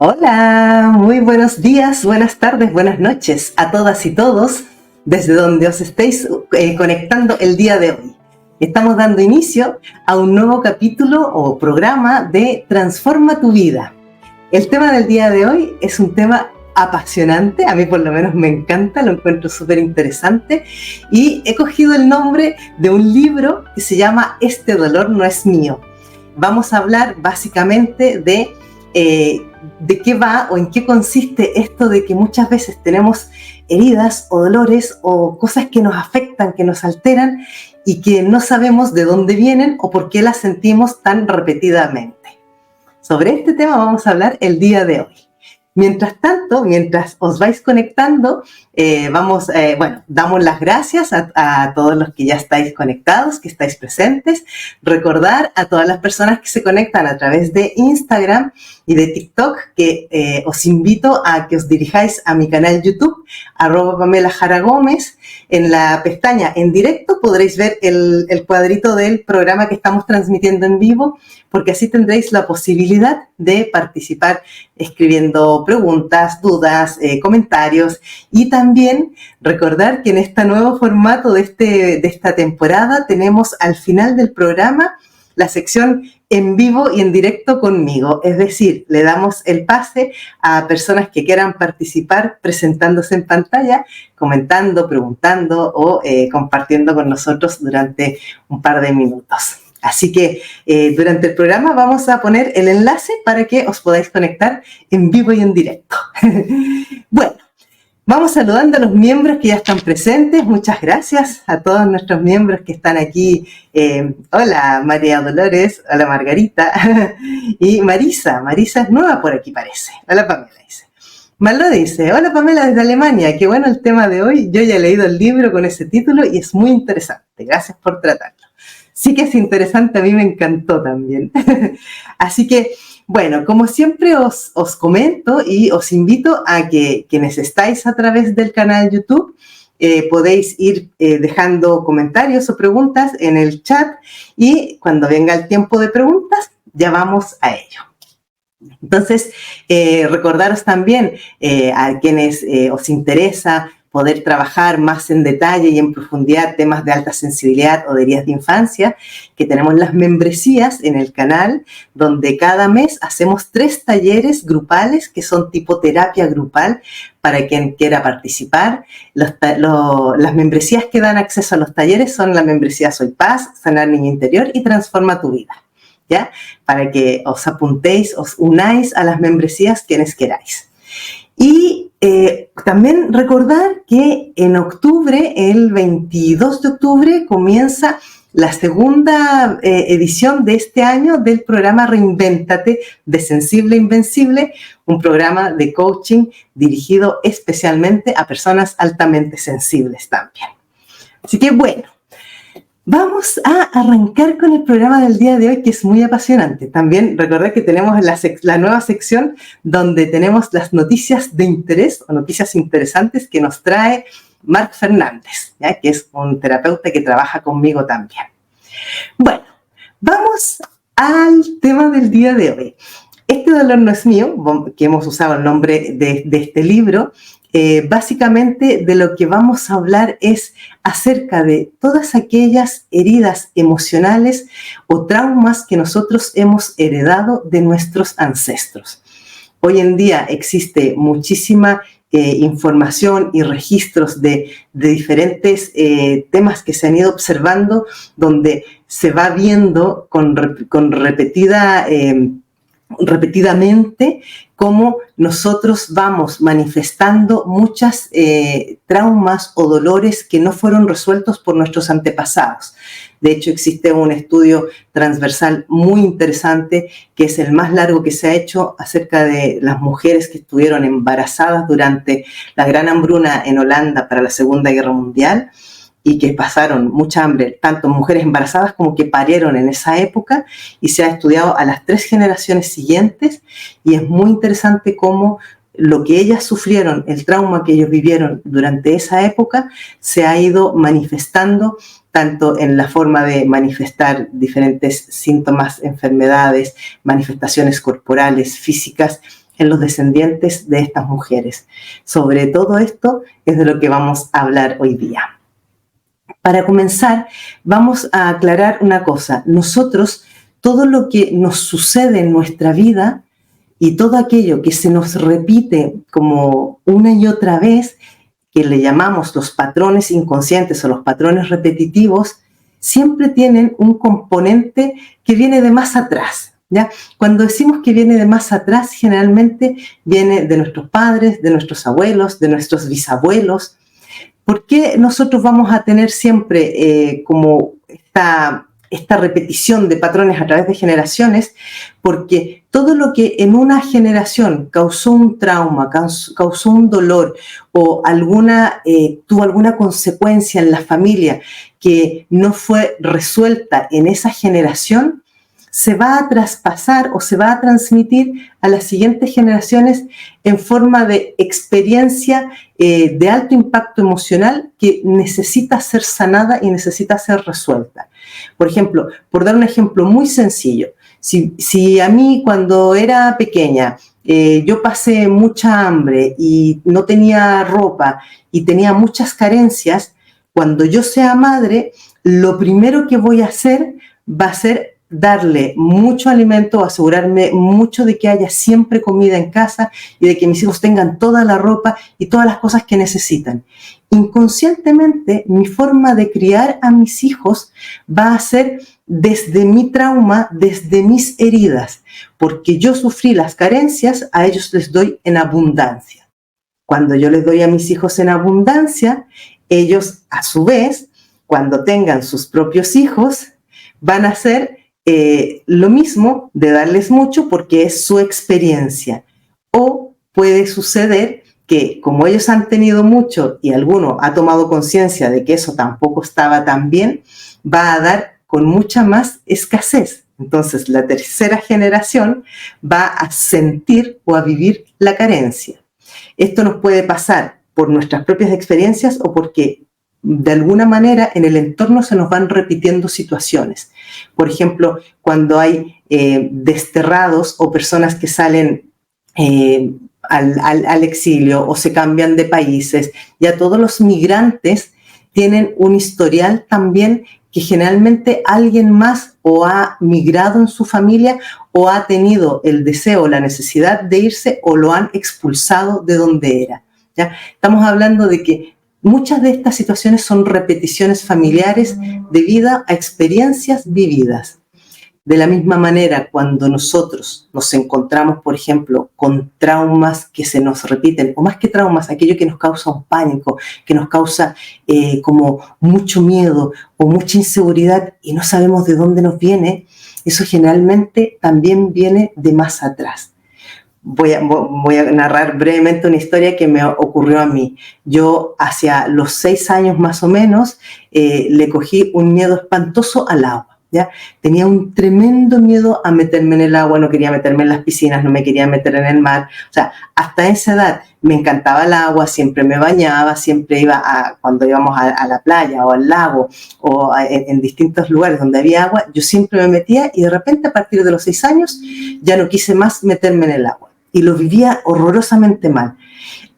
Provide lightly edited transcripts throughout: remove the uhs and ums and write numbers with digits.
Hola, muy buenos días, buenas tardes, buenas noches a todas y todos, desde donde os estéis conectando el día de hoy. Estamos dando inicio a un nuevo capítulo o programa de Transforma tu vida. El tema del día de hoy es un tema apasionante, a mí por lo menos me encanta, lo encuentro súper interesante y he cogido el nombre de un libro que se llama Este dolor no es mío. Vamos a hablar básicamente de qué va o en qué consiste esto de que muchas veces tenemos heridas o dolores o cosas que nos afectan, que nos alteran y que no sabemos de dónde vienen o por qué las sentimos tan repetidamente. Sobre este tema vamos a hablar el día de hoy. Mientras tanto, mientras os vais conectando, damos las gracias a todos los que ya estáis conectados, que estáis presentes. Recordar a todas las personas que se conectan a través de Instagram y de TikTok que os invito a que os dirijáis a mi canal YouTube, @PamelaJaraGómez. En la pestaña en directo podréis ver el cuadrito del programa que estamos transmitiendo en vivo, porque así tendréis la posibilidad de participar escribiendo preguntas, dudas, comentarios, y también recordar que en este nuevo formato de esta temporada tenemos al final del programa la sección en vivo y en directo conmigo, es decir, le damos el pase a personas que quieran participar presentándose en pantalla, comentando, preguntando o compartiendo con nosotros durante un par de minutos. Así que durante el programa vamos a poner el enlace para que os podáis conectar en vivo y en directo. Bueno, vamos saludando a los miembros que ya están presentes. Muchas gracias a todos nuestros miembros que están aquí. Hola María Dolores, hola Margarita y Marisa. Marisa es nueva por aquí parece. Hola Pamela, dice. Marlo dice, hola Pamela desde Alemania, qué bueno el tema de hoy. Yo ya he leído el libro con ese título y es muy interesante. Gracias por tratarlo. Sí que es interesante, a mí me encantó también. Así que, bueno, como siempre os comento y os invito a que quienes estáis a través del canal YouTube podéis ir dejando comentarios o preguntas en el chat y cuando venga el tiempo de preguntas ya vamos a ello. Entonces, recordaros también a quienes os interesa poder trabajar más en detalle y en profundidad temas de alta sensibilidad o de heridas de infancia, que tenemos las membresías en el canal, donde cada mes hacemos 3 talleres grupales que son tipo terapia grupal para quien quiera participar. Las membresías que dan acceso a los talleres son la membresía Soy Paz, Sanar Niño Interior y Transforma tu Vida, ¿ya? Para que os apuntéis, os unáis a las membresías quienes queráis. Y también recordar que en octubre, el 22 de octubre, comienza la segunda edición de este año del programa Reinvéntate de Sensible a Invencible, un programa de coaching dirigido especialmente a personas altamente sensibles también. Así que bueno, vamos a arrancar con el programa del día de hoy, que es muy apasionante. También recordad que tenemos la nueva sección donde tenemos las noticias de interés o noticias interesantes que nos trae Marc Fernández, ¿ya? Que es un terapeuta que trabaja conmigo también. Bueno, vamos al tema del día de hoy. Este dolor no es mío, que hemos usado el nombre de este libro. Básicamente de lo que vamos a hablar es acerca de todas aquellas heridas emocionales o traumas que nosotros hemos heredado de nuestros ancestros. Hoy en día existe muchísima información y registros de diferentes temas que se han ido observando, donde se va viendo repetidamente cómo nosotros vamos manifestando muchas traumas o dolores que no fueron resueltos por nuestros antepasados. De hecho, existe un estudio transversal muy interesante, que es el más largo que se ha hecho acerca de las mujeres que estuvieron embarazadas durante la gran hambruna en Holanda para la Segunda Guerra Mundial, y que pasaron mucha hambre, tanto mujeres embarazadas como que parieron en esa época, y se ha estudiado a las 3 generaciones siguientes, y es muy interesante cómo lo que ellas sufrieron, el trauma que ellos vivieron durante esa época, se ha ido manifestando tanto en la forma de manifestar diferentes síntomas, enfermedades, manifestaciones corporales, físicas, en los descendientes de estas mujeres. Sobre todo esto es de lo que vamos a hablar hoy día. Para comenzar, vamos a aclarar una cosa. Nosotros, todo lo que nos sucede en nuestra vida y todo aquello que se nos repite como una y otra vez, que le llamamos los patrones inconscientes o los patrones repetitivos, siempre tienen un componente que viene de más atrás, ¿ya? Cuando decimos que viene de más atrás, generalmente viene de nuestros padres, de nuestros abuelos, de nuestros bisabuelos. ¿Por qué nosotros vamos a tener siempre como esta repetición de patrones a través de generaciones? Porque todo lo que en una generación causó un trauma, causó un dolor o tuvo alguna consecuencia en la familia que no fue resuelta en esa generación, se va a traspasar o se va a transmitir a las siguientes generaciones en forma de experiencia de alto impacto emocional que necesita ser sanada y necesita ser resuelta. Por ejemplo, por dar un ejemplo muy sencillo, si a mí cuando era pequeña yo pasé mucha hambre y no tenía ropa y tenía muchas carencias, cuando yo sea madre, lo primero que voy a hacer va a ser darle mucho alimento, asegurarme mucho de que haya siempre comida en casa y de que mis hijos tengan toda la ropa y todas las cosas que necesitan. Inconscientemente, mi forma de criar a mis hijos va a ser desde mi trauma, desde mis heridas, porque yo sufrí las carencias, a ellos les doy en abundancia. Cuando yo les doy a mis hijos en abundancia, ellos a su vez, cuando tengan sus propios hijos, van a hacer lo mismo de darles mucho porque es su experiencia. O puede suceder que como ellos han tenido mucho y alguno ha tomado conciencia de que eso tampoco estaba tan bien, va a dar con mucha más escasez. Entonces la tercera generación va a sentir o a vivir la carencia. Esto nos puede pasar por nuestras propias experiencias o porque de alguna manera en el entorno se nos van repitiendo situaciones. Por ejemplo, cuando hay desterrados o personas que salen al exilio o se cambian de países, ya todos los migrantes tienen un historial también que generalmente alguien más o ha migrado en su familia o ha tenido el deseo o la necesidad de irse o lo han expulsado de donde era. ¿Ya? Estamos hablando de que muchas de estas situaciones son repeticiones familiares debido a experiencias vividas. De la misma manera, cuando nosotros nos encontramos, por ejemplo, con traumas que se nos repiten, o más que traumas, aquello que nos causa un pánico, que nos causa como mucho miedo o mucha inseguridad y no sabemos de dónde nos viene, eso generalmente también viene de más atrás. Voy a narrar brevemente una historia que me ocurrió a mí. Yo hacia los 6 años más o menos le cogí un miedo espantoso al agua. ¿Ya? Tenía un tremendo miedo a meterme en el agua, no quería meterme en las piscinas, no me quería meter en el mar. O sea, hasta esa edad me encantaba el agua, siempre me bañaba, siempre iba cuando íbamos a la playa o al lago o en distintos lugares donde había agua, yo siempre me metía y de repente a partir de los 6 años ya no quise más meterme en el agua. Y lo vivía horrorosamente mal.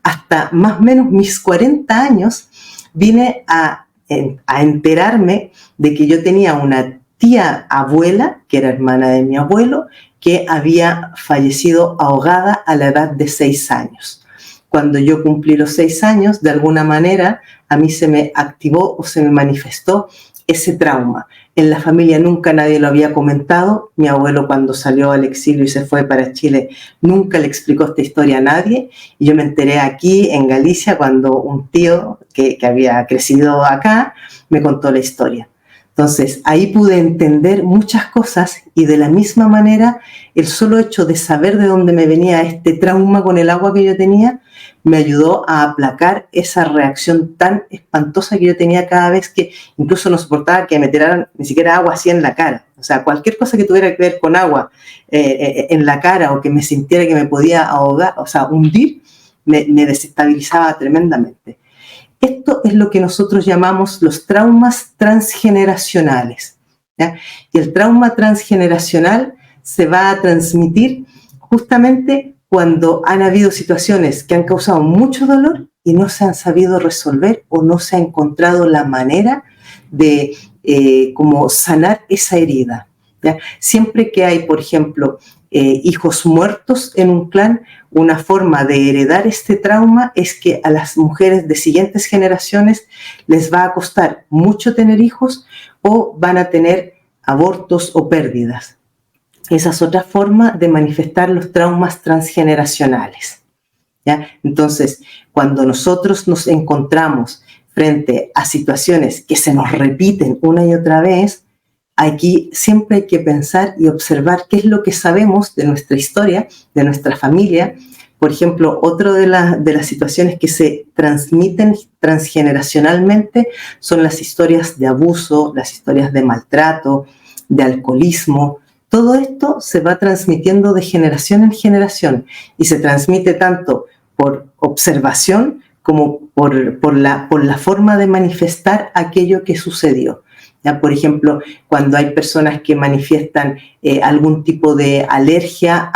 Hasta más o menos mis 40 años vine a enterarme de que yo tenía una tía abuela, que era hermana de mi abuelo, que había fallecido ahogada a la edad de 6 años. Cuando yo cumplí los 6 años, de alguna manera, a mí se me activó o se me manifestó ese trauma. En la familia nunca nadie lo había comentado. Mi abuelo, cuando salió al exilio y se fue para Chile, nunca le explicó esta historia a nadie. Y yo me enteré aquí, en Galicia, cuando un tío que había crecido acá me contó la historia. Entonces, ahí pude entender muchas cosas y de la misma manera, el solo hecho de saber de dónde me venía este trauma con el agua que yo tenía, me ayudó a aplacar esa reacción tan espantosa que yo tenía cada vez que incluso no soportaba que me tiraran ni siquiera agua así en la cara. O sea, cualquier cosa que tuviera que ver con agua en la cara o que me sintiera que me podía ahogar, o sea, hundir, me desestabilizaba tremendamente. Esto es lo que nosotros llamamos los traumas transgeneracionales, ¿ya? Y el trauma transgeneracional se va a transmitir justamente cuando han habido situaciones que han causado mucho dolor y no se han sabido resolver o no se ha encontrado la manera de como sanar esa herida, ¿ya? Siempre que hay, por ejemplo, hijos muertos en un clan, una forma de heredar este trauma es que a las mujeres de siguientes generaciones les va a costar mucho tener hijos o van a tener abortos o pérdidas. Esa es otra forma de manifestar los traumas transgeneracionales, ¿ya? Entonces, cuando nosotros nos encontramos frente a situaciones que se nos repiten una y otra vez, aquí siempre hay que pensar y observar qué es lo que sabemos de nuestra historia, de nuestra familia. Por ejemplo, otra de las situaciones que se transmiten transgeneracionalmente son las historias de abuso, las historias de maltrato, de alcoholismo. Todo esto se va transmitiendo de generación en generación y se transmite tanto por observación como por la forma de manifestar aquello que sucedió. ¿Ya? Por ejemplo, cuando hay personas que manifiestan algún tipo de alergia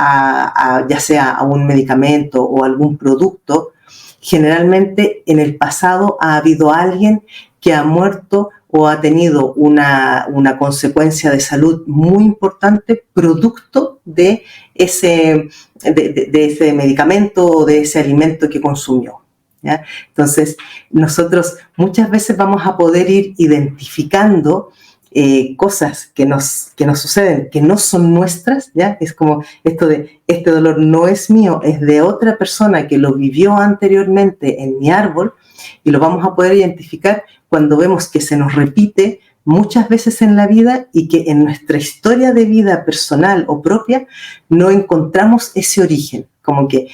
ya sea a un medicamento o algún producto, generalmente en el pasado ha habido alguien que ha muerto o ha tenido una consecuencia de salud muy importante producto de ese medicamento o de ese alimento que consumió, ¿ya? Entonces, nosotros muchas veces vamos a poder ir identificando cosas que nos suceden, que no son nuestras, ¿ya? Es como esto de, este dolor no es mío, es de otra persona que lo vivió anteriormente en mi árbol, y lo vamos a poder identificar cuando vemos que se nos repite muchas veces en la vida y que en nuestra historia de vida personal o propia no encontramos ese origen. Como que,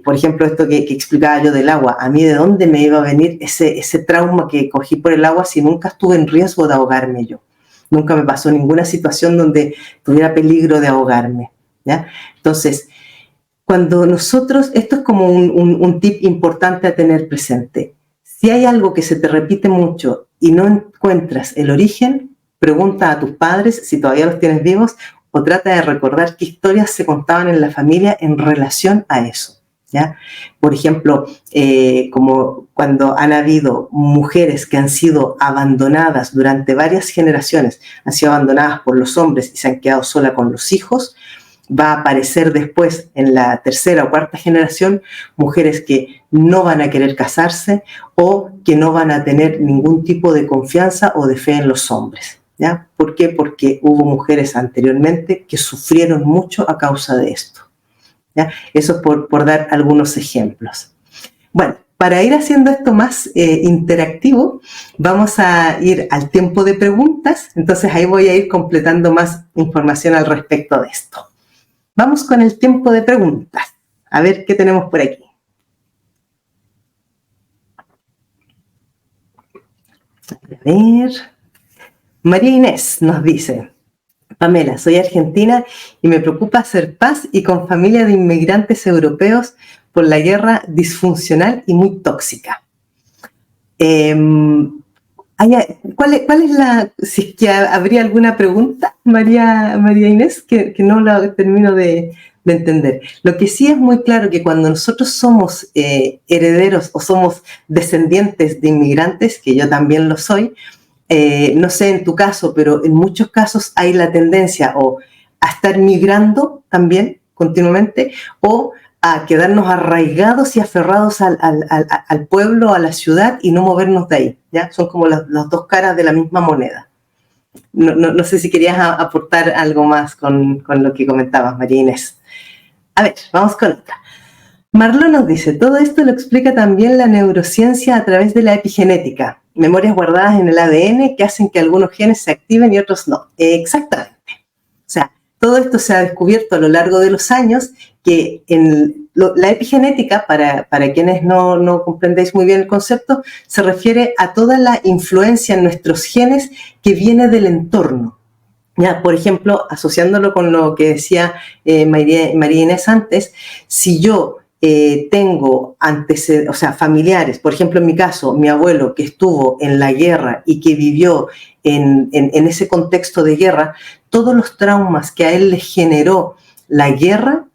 por ejemplo, esto que explicaba yo del agua, a mí de dónde me iba a venir ese trauma que cogí por el agua si nunca estuve en riesgo de ahogarme yo. Nunca me pasó ninguna situación donde tuviera peligro de ahogarme, ¿ya? Entonces, cuando nosotros, esto es como un tip importante a tener presente. Si hay algo que se te repite mucho y no encuentras el origen, pregunta a tus padres, si todavía los tienes vivos, o trata de recordar qué historias se contaban en la familia en relación a eso, ¿ya? Por ejemplo, como cuando han habido mujeres que han sido abandonadas durante varias generaciones, han sido abandonadas por los hombres y se han quedado solas con los hijos, va a aparecer después en la tercera o cuarta generación mujeres que no van a querer casarse o que no van a tener ningún tipo de confianza o de fe en los hombres, ¿ya? ¿Por qué? Porque hubo mujeres anteriormente que sufrieron mucho a causa de esto, ¿ya? Eso es por dar algunos ejemplos. Bueno, para ir haciendo esto más interactivo, vamos a ir al tiempo de preguntas, entonces ahí voy a ir completando más información al respecto de esto. Vamos con el tiempo de preguntas. A ver qué tenemos por aquí. A ver. María Inés nos dice: Pamela, soy argentina y me preocupa hacer paz y con familia de inmigrantes europeos por la guerra disfuncional y muy tóxica. ¿Cuál es la, si es que habría alguna pregunta, María Inés, que no la termino de entender? Lo que sí es muy claro que cuando nosotros somos herederos o somos descendientes de inmigrantes, que yo también lo soy, no sé en tu caso, pero en muchos casos hay la tendencia o a estar migrando también continuamente o a quedarnos arraigados y aferrados al pueblo, a la ciudad y no movernos de ahí, ¿ya? Son como las dos caras de la misma moneda. No sé si querías aportar algo más con lo que comentabas, María Inés. A ver, vamos con otra. Marlon nos dice: todo esto lo explica también la neurociencia a través de la epigenética, memorias guardadas en el ADN que hacen que algunos genes se activen y otros no. Exactamente. O sea, todo esto se ha descubierto a lo largo de los años, que la epigenética, para quienes no comprendéis muy bien el concepto, se refiere a toda la influencia en nuestros genes que viene del entorno. Ya, por ejemplo, asociándolo con lo que decía María Inés antes, si yo tengo antecedentes, o sea, familiares, por ejemplo, en mi caso, mi abuelo que estuvo en la guerra y que vivió en ese contexto de guerra, todos los traumas que a él le generó la guerra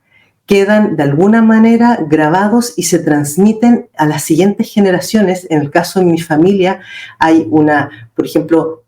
quedan de alguna manera grabados y se transmiten a las siguientes generaciones. En el caso de mi familia hay por ejemplo,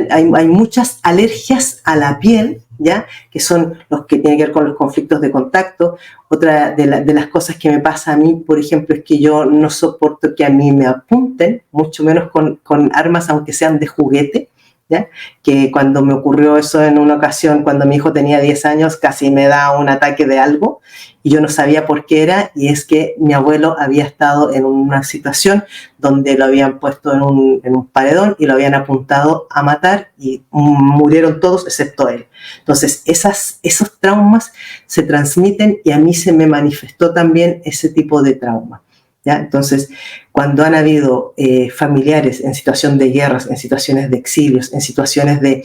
hay muchas alergias a la piel, ¿ya? Que son los que tienen que ver con los conflictos de contacto. Otra de las cosas que me pasa a mí, por ejemplo, es que yo no soporto que a mí me apunten, mucho menos con armas, aunque sean de juguete, ¿ya? Que cuando me ocurrió eso en una ocasión, cuando mi hijo tenía 10 años, casi me da un ataque de algo y yo no sabía por qué era, y es que mi abuelo había estado en una situación donde lo habían puesto en un paredón y lo habían apuntado a matar y murieron todos excepto él. Entonces esos traumas se transmiten y a mí se me manifestó también ese tipo de trauma, ¿ya? Entonces, cuando han habido familiares en situación de guerras, en situaciones de exilios, en situaciones de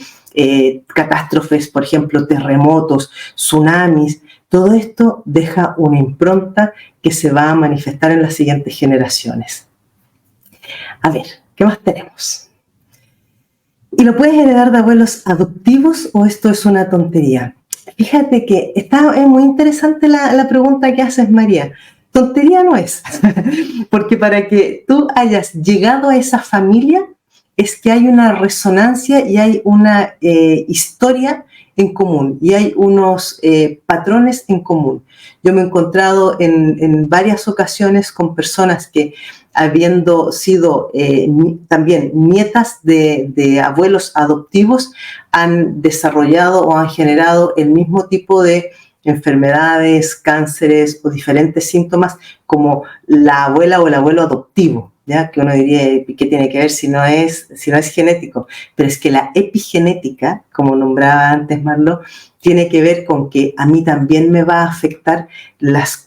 catástrofes, por ejemplo, terremotos, tsunamis, todo esto deja una impronta que se va a manifestar en las siguientes generaciones. A ver, ¿qué más tenemos? ¿Y lo puedes heredar de abuelos adoptivos o esto es una tontería? Fíjate que es muy interesante la pregunta que haces, María. Tontería no es, porque para que tú hayas llegado a esa familia es que hay una resonancia y hay una historia en común y hay unos patrones en común. Yo me he encontrado en varias ocasiones con personas que, habiendo sido también nietas de abuelos adoptivos, han desarrollado o han generado el mismo tipo de enfermedades, cánceres o diferentes síntomas como la abuela o el abuelo adoptivo, ¿ya? Que uno diría, ¿qué tiene que ver si no es genético? Pero es que la epigenética, como nombraba antes Marlo, tiene que ver con que a mí también me va a afectar las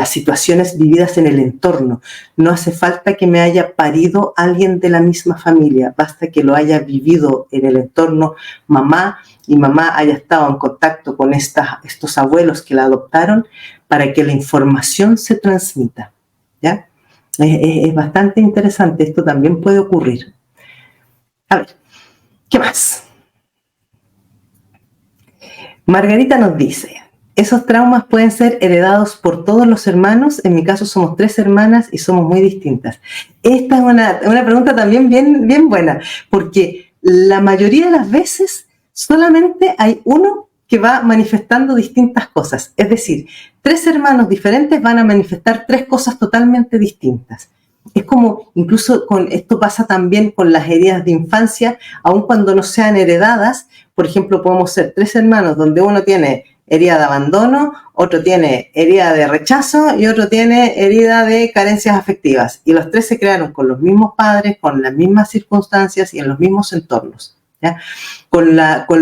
situaciones vividas en el entorno. No hace falta que me haya parido alguien de la misma familia, basta que lo haya vivido en el entorno mamá y mamá haya estado en contacto con estos abuelos que la adoptaron para que la información se transmita, ¿ya? Es bastante interesante, esto también puede ocurrir. A ver, ¿qué más? Margarita nos dice, esos traumas pueden ser heredados por todos los hermanos. En mi caso somos 3 hermanas y somos muy distintas. Esta es una pregunta también bien buena, porque la mayoría de las veces solamente hay uno que va manifestando distintas cosas. Es decir, 3 hermanos diferentes van a manifestar 3 cosas totalmente distintas. Es como, incluso esto pasa también con las heridas de infancia, aun cuando no sean heredadas. Por ejemplo, podemos ser 3 hermanos donde uno tiene herida de abandono, otro tiene herida de rechazo y otro tiene herida de carencias afectivas. Y los 3 se crearon con los mismos padres, con las mismas circunstancias y en los mismos entornos, ¿ya? Con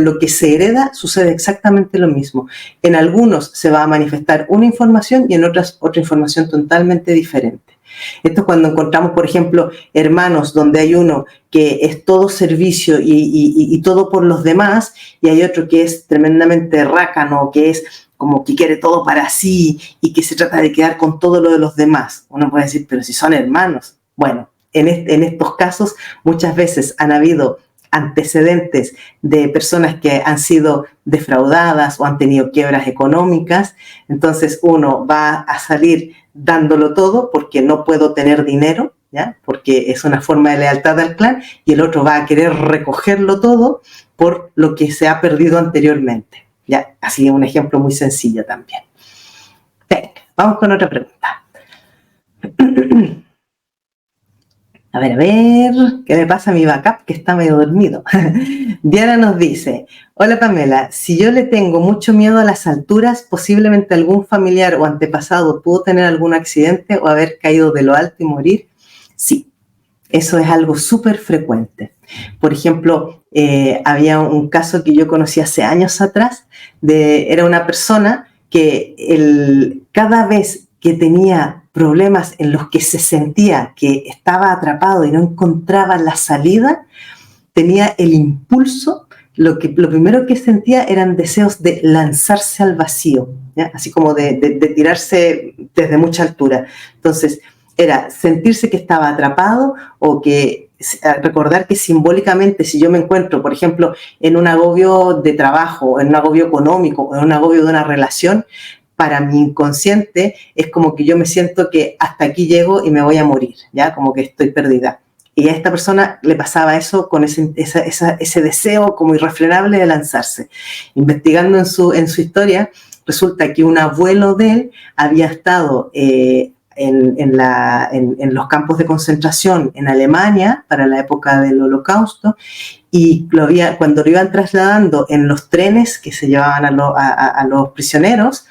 lo que se hereda sucede exactamente lo mismo. En algunos se va a manifestar una información y en otras otra información totalmente diferente. Esto es cuando encontramos, por ejemplo, hermanos donde hay uno que es todo servicio y todo por los demás, y hay otro que es tremendamente rácano, que es como que quiere todo para sí y que se trata de quedar con todo lo de los demás. Uno puede decir, pero si son hermanos. Bueno, en estos casos muchas veces han habido antecedentes de personas que han sido defraudadas o han tenido quiebras económicas, entonces uno va a salir dándolo todo porque no puedo tener dinero, ¿ya? Porque es una forma de lealtad al clan, y el otro va a querer recogerlo todo por lo que se ha perdido anteriormente, ¿ya? Así un ejemplo muy sencillo también. Venga, vamos con otra pregunta. A ver, ¿qué me pasa a mi backup que está medio dormido? Diana nos dice, hola Pamela, si yo le tengo mucho miedo a las alturas, posiblemente algún familiar o antepasado pudo tener algún accidente o haber caído de lo alto y morir. Sí, eso es algo súper frecuente. Por ejemplo, había un caso que yo conocí hace años atrás, era una persona que cada vez que tenía problemas en los que se sentía que estaba atrapado y no encontraba la salida, tenía el impulso, lo primero que sentía eran deseos de lanzarse al vacío, ¿ya? Así como de tirarse desde mucha altura. Entonces, era sentirse que estaba atrapado o que recordar que simbólicamente, si yo me encuentro, por ejemplo, en un agobio de trabajo, en un agobio económico, en un agobio de una relación, para mi inconsciente es como que yo me siento que hasta aquí llego y me voy a morir, ¿ya? Como que estoy perdida. Y a esta persona le pasaba eso con ese deseo como irrefrenable de lanzarse. Investigando en su historia, resulta que un abuelo de él había estado en los campos de concentración en Alemania para la época del Holocausto, y cuando lo iban trasladando en los trenes que se llevaban a los prisioneros,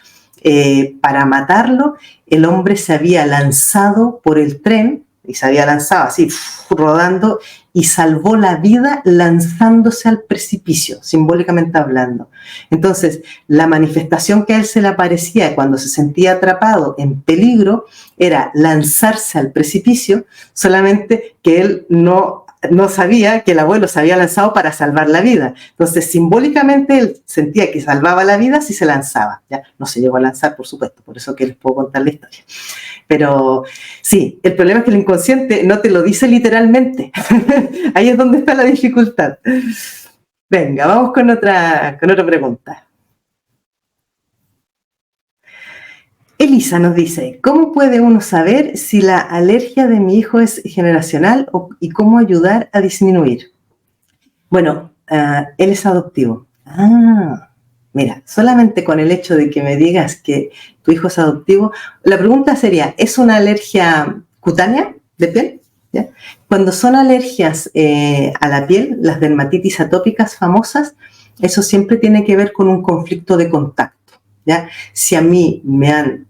para matarlo, el hombre se había lanzado por el tren, y se había lanzado así, rodando, y salvó la vida lanzándose al precipicio, simbólicamente hablando. Entonces, la manifestación que a él se le aparecía cuando se sentía atrapado en peligro era lanzarse al precipicio, solamente que él no sabía que el abuelo se había lanzado para salvar la vida. Entonces, simbólicamente, él sentía que salvaba la vida si se lanzaba. ¿Ya? No se llegó a lanzar, por supuesto, por eso que les puedo contar la historia. Pero sí, el problema es que el inconsciente no te lo dice literalmente. Ahí es donde está la dificultad. Venga, vamos con otra pregunta. Elisa nos dice, ¿cómo puede uno saber si la alergia de mi hijo es generacional y cómo ayudar a disminuir? Bueno, él es adoptivo. Mira, solamente con el hecho de que me digas que tu hijo es adoptivo, la pregunta sería, ¿es una alergia cutánea de piel? ¿Ya? Cuando son alergias a la piel, las dermatitis atópicas famosas, eso siempre tiene que ver con un conflicto de contacto, ¿ya? Si a mí me han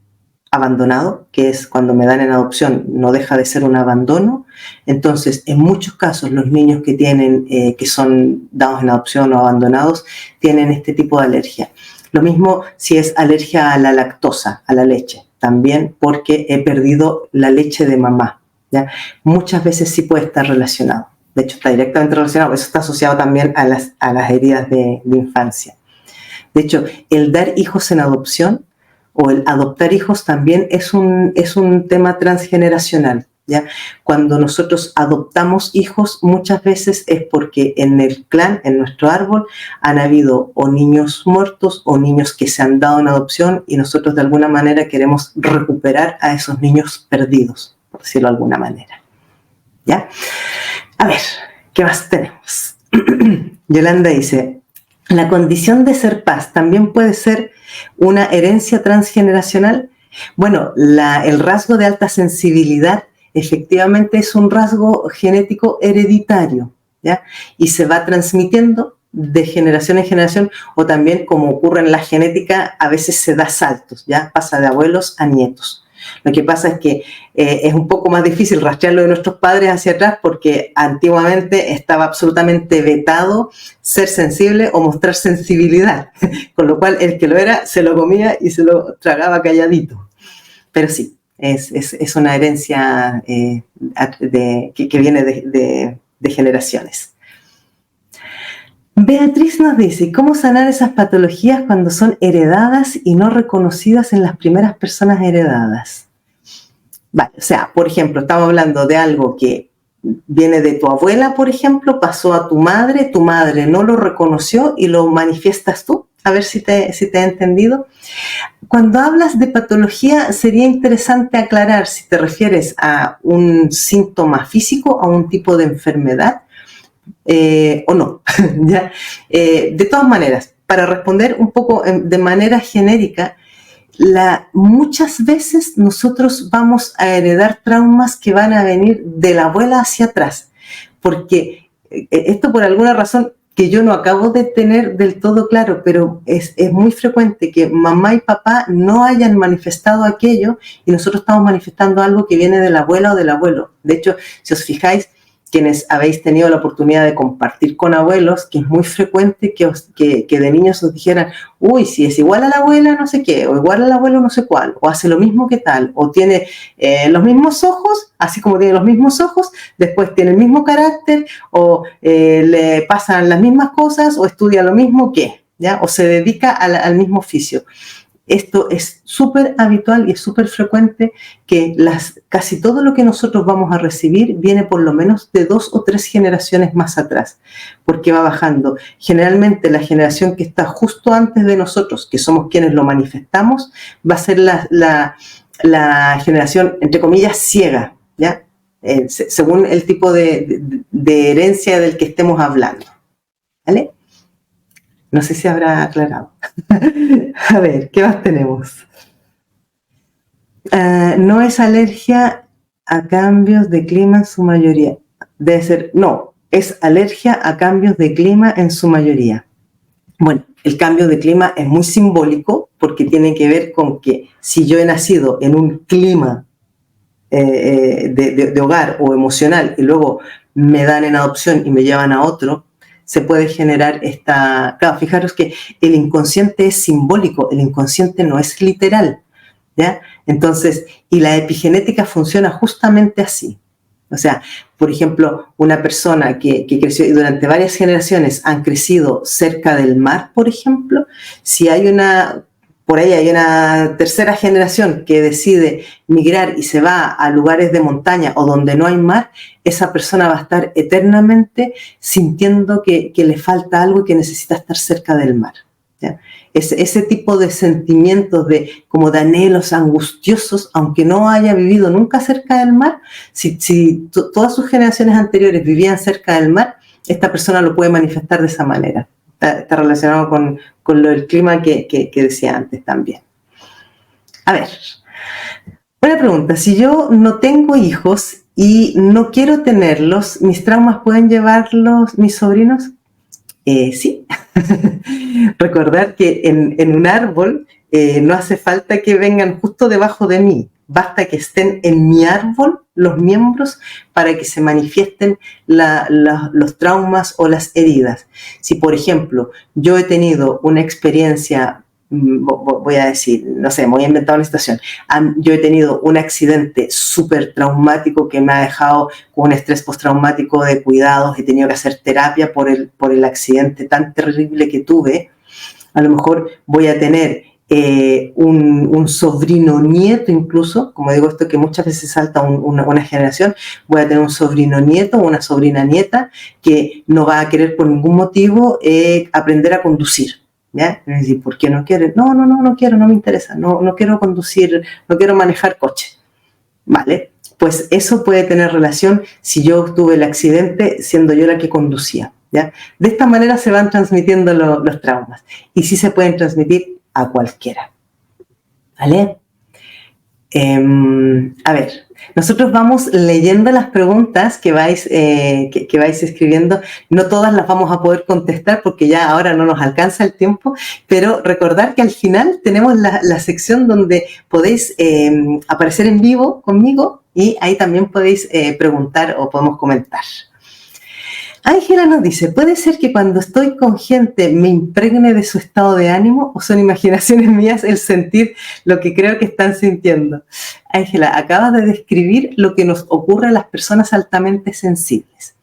abandonado, que es cuando me dan en adopción, no deja de ser un abandono, entonces en muchos casos los niños que tienen, que son dados en adopción o abandonados, tienen este tipo de alergia. Lo mismo si es alergia a la lactosa, a la leche, también porque he perdido la leche de mamá, ¿ya? Muchas veces sí puede estar relacionado, de hecho está directamente relacionado, eso está asociado también a las heridas de infancia. De hecho, el dar hijos en adopción o el adoptar hijos también es un tema transgeneracional, ¿ya? Cuando nosotros adoptamos hijos, muchas veces es porque en el clan, en nuestro árbol, han habido o niños muertos o niños que se han dado en adopción y nosotros de alguna manera queremos recuperar a esos niños perdidos, por decirlo de alguna manera, ¿ya? A ver, ¿qué más tenemos? Yolanda dice, ¿la condición de ser paz también puede ser una herencia transgeneracional? Bueno, el rasgo de alta sensibilidad efectivamente es un rasgo genético hereditario, ¿ya? Y se va transmitiendo de generación en generación, o también, como ocurre en la genética, a veces se da saltos, ¿ya? Pasa de abuelos a nietos. Lo que pasa es que es un poco más difícil rastrearlo de nuestros padres hacia atrás porque antiguamente estaba absolutamente vetado ser sensible o mostrar sensibilidad, con lo cual el que lo era se lo comía y se lo tragaba calladito. Pero sí, es una herencia que viene de generaciones. Beatriz nos dice, ¿cómo sanar esas patologías cuando son heredadas y no reconocidas en las primeras personas heredadas? Vale, o sea, por ejemplo, estamos hablando de algo que viene de tu abuela, por ejemplo, pasó a tu madre no lo reconoció y lo manifiestas tú. A ver si te he entendido. Cuando hablas de patología, sería interesante aclarar si te refieres a un síntoma físico, a un tipo de enfermedad, o no. ¿Ya? De todas maneras, para responder un poco de manera genérica, muchas veces nosotros vamos a heredar traumas que van a venir de la abuela hacia atrás, porque esto por alguna razón que yo no acabo de tener del todo claro, pero es muy frecuente que mamá y papá no hayan manifestado aquello y nosotros estamos manifestando algo que viene de la abuela o del abuelo. De hecho, si os fijáis, quienes habéis tenido la oportunidad de compartir con abuelos, que es muy frecuente que de niños os dijeran, uy, si es igual a la abuela no sé qué, o igual al abuelo no sé cuál, o hace lo mismo que tal, o tiene los mismos ojos, así como tiene los mismos ojos, después tiene el mismo carácter, o le pasan las mismas cosas, o estudia lo mismo que, ¿ya? O se dedica al mismo oficio. Esto es súper habitual y es súper frecuente que casi todo lo que nosotros vamos a recibir viene por lo menos de 2 o 3 generaciones más atrás, porque va bajando. Generalmente la generación que está justo antes de nosotros, que somos quienes lo manifestamos, va a ser la generación, entre comillas, ciega, ¿ya? Según el tipo de herencia del que estemos hablando, ¿vale? No sé si habrá aclarado. A ver, ¿qué más tenemos? No es alergia a cambios de clima en su mayoría. Debe ser, no, es alergia a cambios de clima en su mayoría. Bueno, el cambio de clima es muy simbólico porque tiene que ver con que si yo he nacido en un clima de hogar o emocional y luego me dan en adopción y me llevan a otro, se puede generar esta... Claro, fijaros que el inconsciente es simbólico, el inconsciente no es literal, ¿ya? Entonces, y la epigenética funciona justamente así. O sea, por ejemplo, una persona que creció y durante varias generaciones han crecido cerca del mar, por ejemplo, si hay por ahí hay una tercera generación que decide migrar y se va a lugares de montaña o donde no hay mar, esa persona va a estar eternamente sintiendo que le falta algo y que necesita estar cerca del mar, ¿ya? Ese tipo de sentimientos como de anhelos angustiosos, aunque no haya vivido nunca cerca del mar, si todas sus generaciones anteriores vivían cerca del mar, esta persona lo puede manifestar de esa manera. Está relacionado con lo del clima que decía antes también. A ver, una pregunta. Si yo no tengo hijos y no quiero tenerlos, ¿mis traumas pueden llevarlos mis sobrinos? Sí. Recordar que en un árbol no hace falta que vengan justo debajo de mí. Basta que estén en mi árbol los miembros para que se manifiesten los traumas o las heridas. Si, por ejemplo, yo he tenido una experiencia, voy a decir, no sé, me voy a inventar una situación. Yo he tenido un accidente súper traumático que me ha dejado con un estrés postraumático de cuidados, he tenido que hacer terapia por el accidente tan terrible que tuve. A lo mejor voy a tener un sobrino nieto incluso, como digo esto que muchas veces salta una generación, voy a tener un sobrino nieto o una sobrina nieta que no va a querer por ningún motivo aprender a conducir, ¿ya? Es decir, ¿por qué no quiere? No quiero, no me interesa, no quiero conducir, no quiero manejar coche, ¿vale? Pues eso puede tener relación si yo tuve el accidente siendo yo la que conducía, ¿ya? De esta manera se van transmitiendo los traumas y sí se pueden transmitir a cualquiera, ¿vale? A ver, nosotros vamos leyendo las preguntas que vais escribiendo. No todas las vamos a poder contestar porque ya ahora no nos alcanza el tiempo, pero recordar que al final tenemos la sección donde podéis aparecer en vivo conmigo y ahí también podéis preguntar o podemos comentar. Ángela nos dice, ¿puede ser que cuando estoy con gente me impregne de su estado de ánimo o son imaginaciones mías el sentir lo que creo que están sintiendo? Ángela, acabas de describir lo que nos ocurre a las personas altamente sensibles.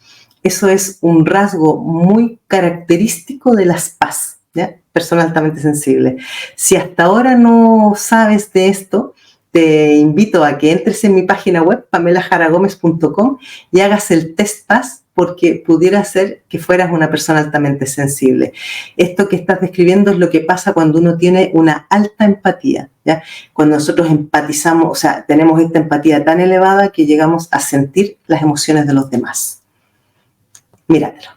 Eso es un rasgo muy característico de las PAS, ¿ya? Persona altamente sensible. Si hasta ahora no sabes de esto, te invito a que entres en mi página web, pamelajaragomez.com, y hagas el test PAS, porque pudiera ser que fueras una persona altamente sensible. Esto que estás describiendo es lo que pasa cuando uno tiene una alta empatía, ¿ya? Cuando nosotros empatizamos, o sea, tenemos esta empatía tan elevada que llegamos a sentir las emociones de los demás. Míratelo.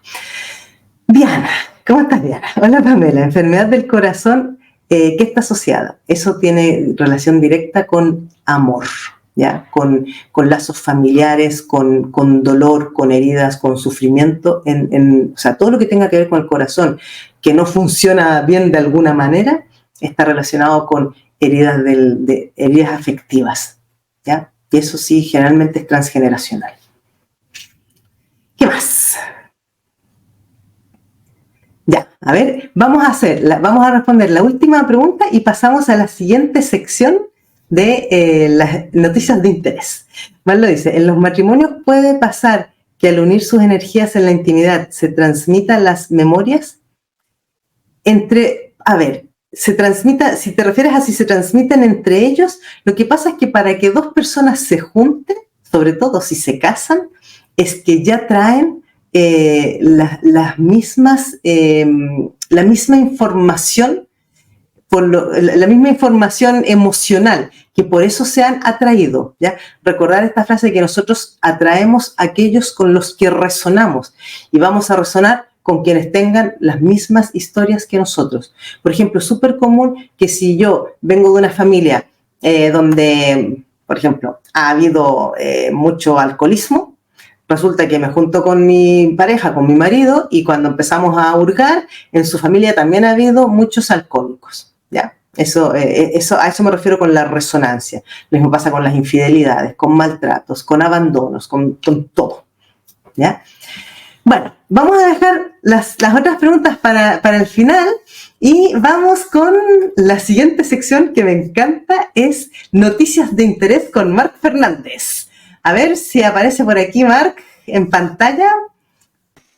Diana, ¿cómo estás, Diana? Hola, Pamela. Enfermedad del corazón, ¿qué está asociada? Eso tiene relación directa con amor, ¿ya? Con lazos familiares, con dolor, con heridas, con sufrimiento, o sea, todo lo que tenga que ver con el corazón, que no funciona bien de alguna manera, está relacionado con heridas, heridas afectivas, ¿ya? Y eso sí, generalmente es transgeneracional. ¿Qué más? Ya, a ver, vamos a responder la última pregunta y pasamos a la siguiente sección de las noticias de interés. Marlo dice, en los matrimonios puede pasar que al unir sus energías en la intimidad se transmitan las memorias a ver, se transmita, si te refieres a si se transmiten entre ellos, lo que pasa es que para que dos personas se junten, sobre todo si se casan, es que ya traen las mismas, la misma información, la misma información emocional, que por eso se han atraído, ¿ya? Recordar esta frase de que nosotros atraemos a aquellos con los que resonamos, y vamos a resonar con quienes tengan las mismas historias que nosotros. Por ejemplo, es súper común que si yo vengo de una familia donde, por ejemplo, ha habido mucho alcoholismo, resulta que me junto con mi pareja, con mi marido, y cuando empezamos a hurgar, en su familia también ha habido muchos alcohólicos, ¿ya? A eso me refiero con la resonancia. Lo mismo pasa con las infidelidades, con maltratos, con abandonos, con todo, ¿ya? Bueno, vamos a dejar las otras preguntas para el final y vamos con la siguiente sección que me encanta, es Noticias de Interés con Marc Fernández. A ver si aparece por aquí Marc en pantalla,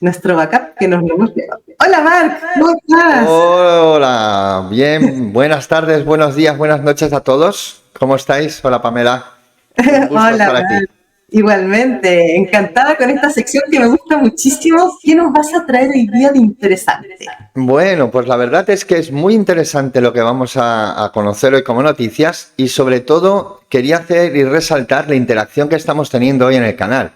nuestro backup que nos lo muestra. Hola Marc, ¿cómo estás? Hola, bien, buenas tardes, buenos días, buenas noches a todos. ¿Cómo estáis? Hola Pamela. Un gusto Hola estar aquí. Marc. Igualmente, encantada con esta sección que me gusta muchísimo. ¿Qué nos vas a traer hoy día de interesante? Bueno, pues la verdad es que es muy interesante lo que vamos a conocer hoy como noticias, y sobre todo quería hacer y resaltar la interacción que estamos teniendo hoy en el canal.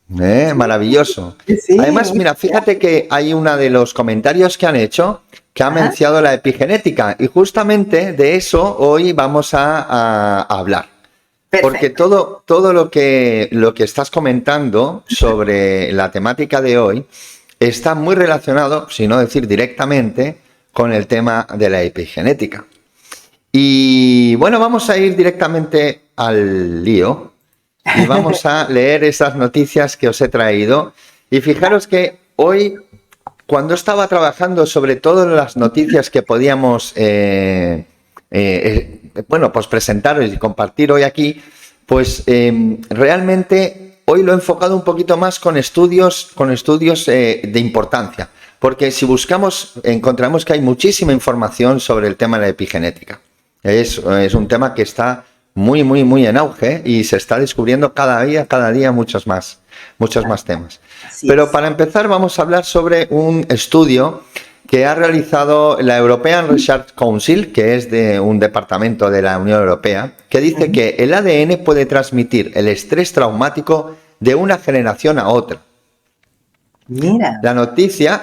Maravilloso. Sí, Además, mira, fíjate que hay uno de los comentarios que han hecho que ha mencionado la epigenética, y justamente de eso hoy vamos a hablar. perfecto. Porque todo lo que estás comentando sobre la temática de hoy está muy relacionado, si no decir directamente, con el tema de la epigenética. Y bueno, vamos a ir directamente al lío y vamos a leer esas noticias que os he traído. Y fijaros que hoy, cuando estaba trabajando sobre todas las noticias que podíamos pues presentar y compartir hoy aquí, pues realmente hoy lo he enfocado un poquito más con estudios de importancia, porque si buscamos encontramos que hay muchísima información sobre el tema de la epigenética. Es un tema que está muy en auge y se está descubriendo cada día muchos más temas. Pero para empezar vamos a hablar sobre un estudio que ha realizado la European Research Council, que es de un departamento de la Unión Europea, que dice que el ADN puede transmitir el estrés traumático de una generación a otra. Mira. La noticia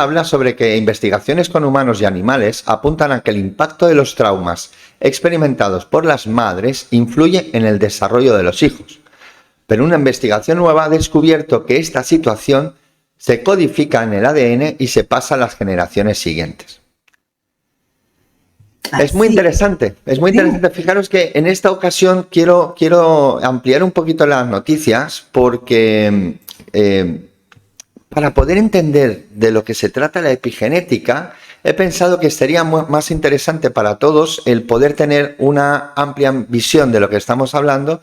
habla sobre que investigaciones con humanos y animales apuntan a que el impacto de los traumas experimentados por las madres influye en el desarrollo de los hijos. Pero una investigación nueva ha descubierto que esta situación se codifica en el ADN y se pasa a las generaciones siguientes. Es muy interesante, Fijaros que en esta ocasión quiero ampliar un poquito las noticias porque para poder entender de lo que se trata la epigenética, he pensado que sería más interesante para todos el poder tener una amplia visión de lo que estamos hablando.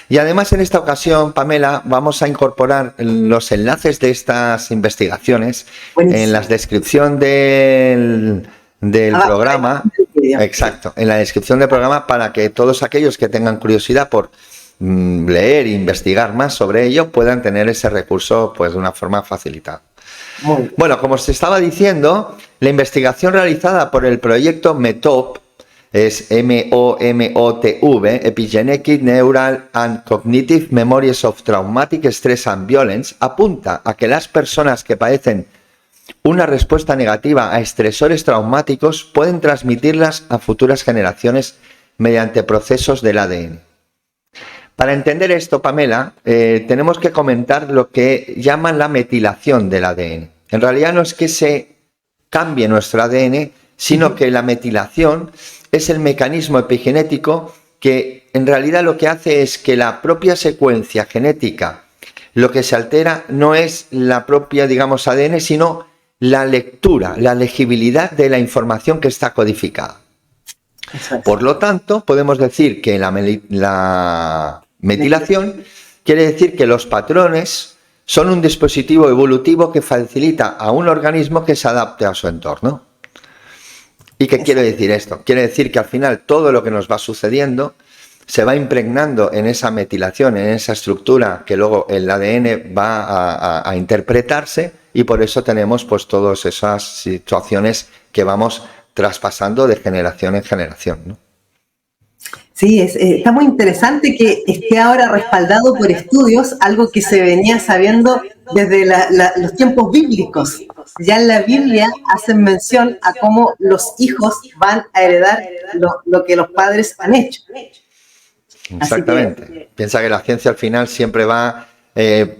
Y además en esta ocasión, Pamela, vamos a incorporar los enlaces de estas investigaciones en la descripción del programa. Exacto, en la descripción del programa, para que todos aquellos que tengan curiosidad por leer e investigar más sobre ello puedan tener ese recurso pues de una forma facilitada. Bueno, como os estaba diciendo, la investigación realizada por el proyecto METOV, es MOMOTV, Epigenetic Neural and Cognitive Memories of Traumatic Stress and Violence, apunta a que las personas que padecen una respuesta negativa a estresores traumáticos pueden transmitirlas a futuras generaciones mediante procesos del ADN. Para entender esto, Pamela, tenemos que comentar lo que llaman la metilación del ADN. En realidad no es que se cambie nuestro ADN, sino que la metilación es el mecanismo epigenético que en realidad lo que hace es que la propia secuencia genética, lo que se altera no es la propia, digamos, ADN, sino la lectura, la legibilidad de la información que está codificada. Por lo tanto, podemos decir que la metilación quiere decir que los patrones son un dispositivo evolutivo que facilita a un organismo que se adapte a su entorno. ¿Y qué quiere decir esto? Quiere decir que al final todo lo que nos va sucediendo se va impregnando en esa metilación, en esa estructura que luego el ADN va a interpretarse, y por eso tenemos pues todas esas situaciones que vamos traspasando de generación en generación, ¿no? Sí, está muy interesante que esté ahora respaldado por estudios, algo que se venía sabiendo desde los tiempos bíblicos. Ya en la Biblia hacen mención a cómo los hijos van a heredar lo que los padres han hecho. Exactamente. Piensa que la ciencia al final siempre va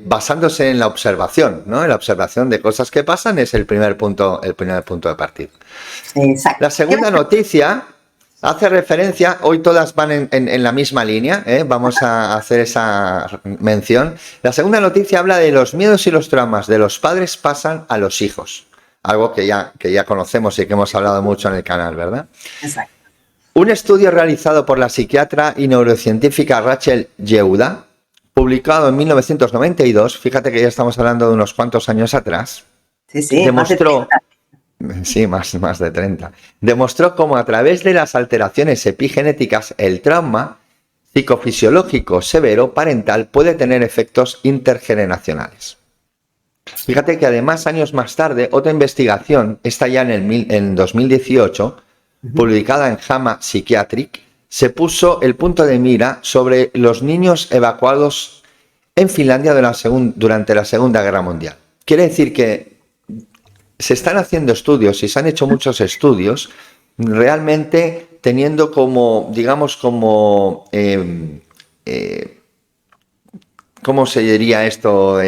basándose en la observación, ¿no? En la observación de cosas que pasan es el primer punto de partida. Exacto. La segunda noticia hace referencia, hoy todas van en la misma línea, vamos a hacer esa mención. La segunda noticia habla de los miedos y los traumas de los padres pasan a los hijos. Algo que ya conocemos y que hemos hablado mucho en el canal, ¿verdad? Exacto. Un estudio realizado por la psiquiatra y neurocientífica Rachel Yehuda, publicado en 1992, fíjate que ya estamos hablando de unos cuantos años atrás, demostró, más de 30, demostró cómo a través de las alteraciones epigenéticas el trauma psicofisiológico severo parental puede tener efectos intergeneracionales. Fíjate que además años más tarde otra investigación, esta ya en 2018, publicada en JAMA Psychiatric, se puso el punto de mira sobre los niños evacuados en Finlandia durante la Segunda Guerra Mundial. Quiere decir que se están haciendo estudios y se han hecho muchos estudios realmente teniendo como, digamos, como, ¿cómo se diría esto?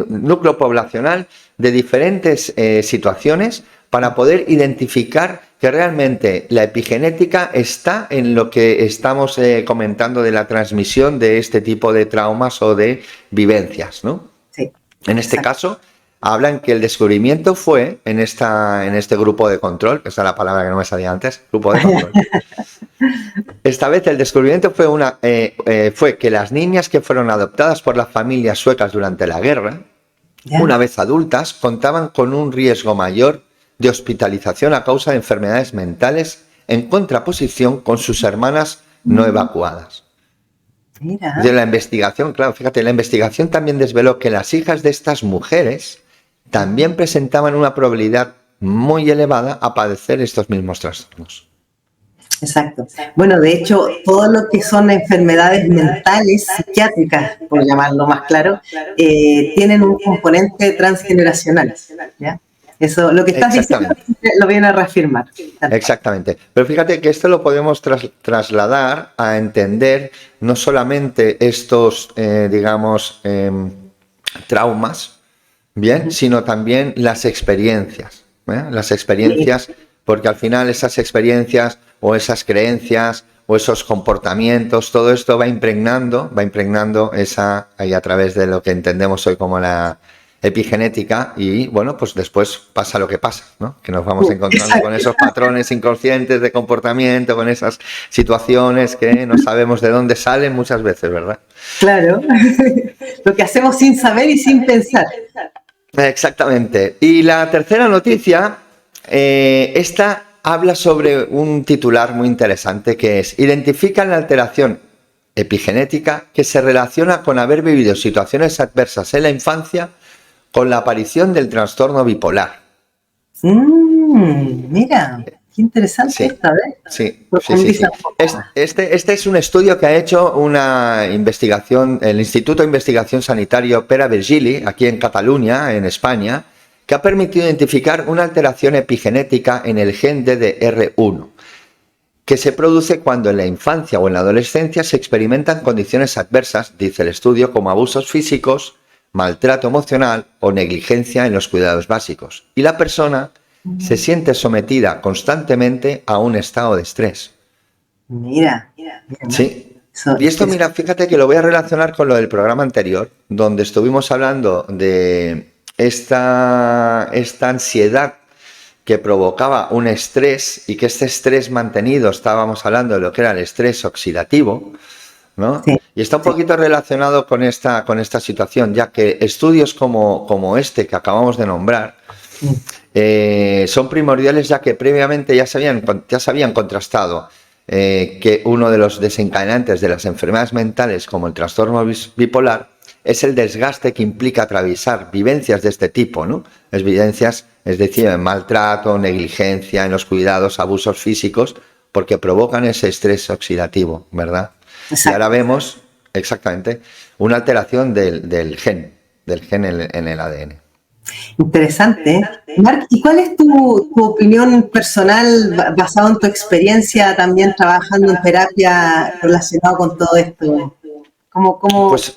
Núcleo poblacional de diferentes situaciones para poder identificar que realmente la epigenética está en lo que estamos comentando de la transmisión de este tipo de traumas o de vivencias, ¿no? Sí. En este caso, hablan que el descubrimiento fue en este grupo de control, que esa es la palabra que no me salía antes, grupo de control. Esta vez el descubrimiento fue que las niñas que fueron adoptadas por las familias suecas durante la guerra, una vez adultas, contaban con un riesgo mayor de hospitalización a causa de enfermedades mentales en contraposición con sus hermanas no evacuadas. Mira. De la investigación, claro, fíjate, la investigación también desveló que las hijas de estas mujeres también presentaban una probabilidad muy elevada a padecer estos mismos trastornos. Exacto. Bueno, de hecho, todo lo que son enfermedades mentales, psiquiátricas, por llamarlo más claro, tienen un componente transgeneracional, ¿ya? Eso, lo que estás diciendo, lo viene a reafirmar. Exactamente. Pero fíjate que esto lo podemos trasladar a entender no solamente estos, traumas, bien, sino también las experiencias. Las experiencias, porque al final esas experiencias o esas creencias o esos comportamientos, todo esto va impregnando ahí a través de lo que entendemos hoy como la epigenética, y bueno, pues después pasa lo que pasa, ¿no? Que nos vamos encontrando con esos patrones inconscientes de comportamiento, con esas situaciones que no sabemos de dónde salen muchas veces, ¿verdad? Claro, lo que hacemos sin saber y sin pensar. Exactamente. Y la tercera noticia, esta habla sobre un titular muy interesante que es: identifican la alteración epigenética que se relaciona con haber vivido situaciones adversas en la infancia con la aparición del trastorno bipolar. Mira, qué interesante esta, ¿ves? Sí. Este es un estudio que ha hecho una investigación, el Instituto de Investigación Sanitario Pere Virgili, aquí en Cataluña, en España, que ha permitido identificar una alteración epigenética en el gen DDR1, que se produce cuando en la infancia o en la adolescencia se experimentan condiciones adversas, dice el estudio, como abusos físicos, maltrato emocional o negligencia en los cuidados básicos, y la persona se siente sometida constantemente a un estado de estrés. Mira. Sí. Y esto, mira, fíjate que lo voy a relacionar con lo del programa anterior, donde estuvimos hablando de esta ansiedad que provocaba un estrés, y que este estrés mantenido, estábamos hablando de lo que era el estrés oxidativo, ¿no? Sí, y está un poquito relacionado con esta situación, ya que estudios como este que acabamos de nombrar son primordiales ya que previamente ya se habían contrastado que uno de los desencadenantes de las enfermedades mentales, como el trastorno bipolar, es el desgaste que implica atravesar vivencias de este tipo, ¿no? Es vivencias, es decir, en maltrato, negligencia, en los cuidados, abusos físicos, porque provocan ese estrés oxidativo, ¿verdad? Exacto. Y ahora vemos, exactamente, una alteración del gen en el ADN. Interesante. Marc, ¿y cuál es tu opinión personal basada en tu experiencia también trabajando en terapia relacionado con todo esto?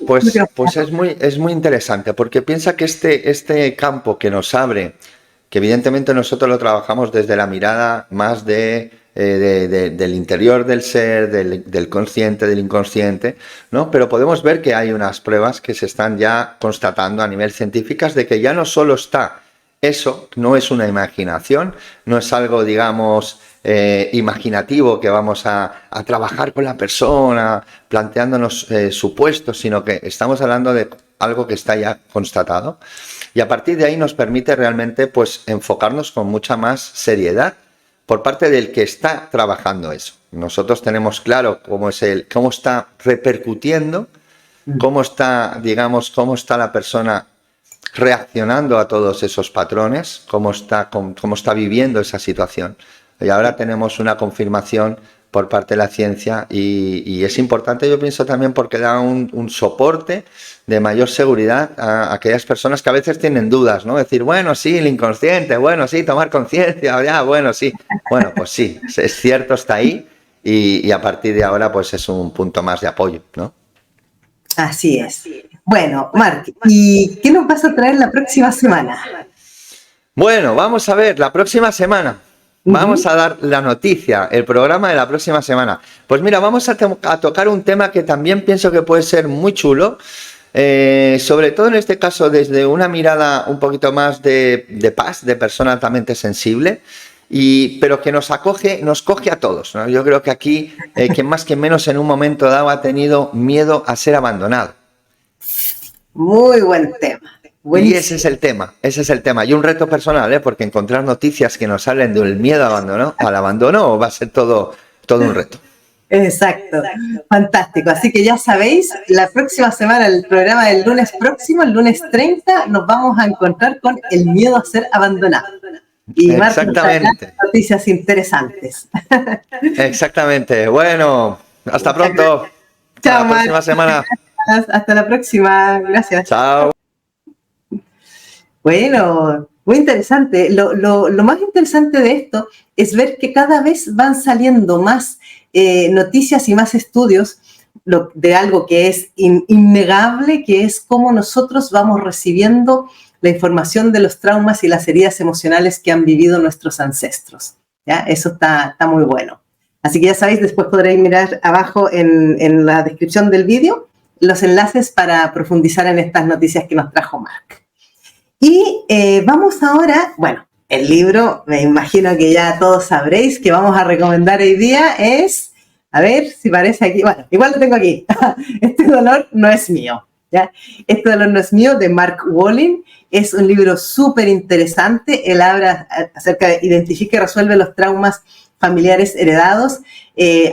Pues es muy interesante, porque piensa que este campo que nos abre, que evidentemente nosotros lo trabajamos desde la mirada más del interior del ser, del consciente, del inconsciente, ¿no? Pero podemos ver que hay unas pruebas que se están ya constatando a nivel científico de que ya no solo está eso, no es una imaginación, no es algo, digamos, imaginativo que vamos a trabajar con la persona, planteándonos supuestos, sino que estamos hablando de algo que está ya constatado. Y a partir de ahí nos permite realmente pues enfocarnos con mucha más seriedad por parte del que está trabajando eso. Nosotros tenemos claro cómo está repercutiendo, cómo está, digamos, cómo está la persona reaccionando a todos esos patrones, cómo está viviendo esa situación. Y ahora tenemos una confirmación por parte de la ciencia y es importante, yo pienso también, porque da un soporte de mayor seguridad a aquellas personas que a veces tienen dudas, ¿no? Decir, bueno, sí, el inconsciente, bueno, sí, tomar conciencia, ya, bueno, sí. Bueno, pues sí, es cierto, está ahí y a partir de ahora pues es un punto más de apoyo, ¿no? Así es. Bueno, Marc, ¿y qué nos vas a traer la próxima semana? Bueno, vamos a ver, la próxima semana. Vamos a dar la noticia, el programa de la próxima semana. Pues mira, vamos a tocar un tema que también pienso que puede ser muy chulo, sobre todo en este caso desde una mirada un poquito más de paz, de persona altamente sensible, pero que nos coge a todos, ¿no? Yo creo que aquí, quien más que menos en un momento dado ha tenido miedo a ser abandonado. Muy buen tema. Y Buenísimo. ese es el tema. Y un reto personal, porque encontrar noticias que nos hablen del miedo al abandono va a ser todo un reto. Exacto, fantástico. Así que ya sabéis, la próxima semana, el programa del lunes próximo, el lunes 30, nos vamos a encontrar con el miedo a ser abandonado. Y Marc nos traerá Exactamente. noticias interesantes. Exactamente. Bueno, hasta pronto. Hasta Chao, la Marc. próxima semana. Hasta la próxima. Gracias. Chao. Bueno, muy interesante. Lo más interesante de esto es ver que cada vez van saliendo más noticias y más estudios de algo que es innegable, que es cómo nosotros vamos recibiendo la información de los traumas y las heridas emocionales que han vivido nuestros ancestros. ¿Ya? Eso está muy bueno. Así que ya sabéis, después podréis mirar abajo en la descripción del vídeo los enlaces para profundizar en estas noticias que nos trajo Marc. Y vamos ahora, bueno, el libro, me imagino que ya todos sabréis que vamos a recomendar hoy día es, a ver si parece aquí, bueno, igual lo tengo aquí, Este dolor no es mío, ¿ya? Este dolor no es mío, de Mark Wolynn, es un libro súper interesante, él habla acerca de identifica y resuelve los traumas familiares heredados,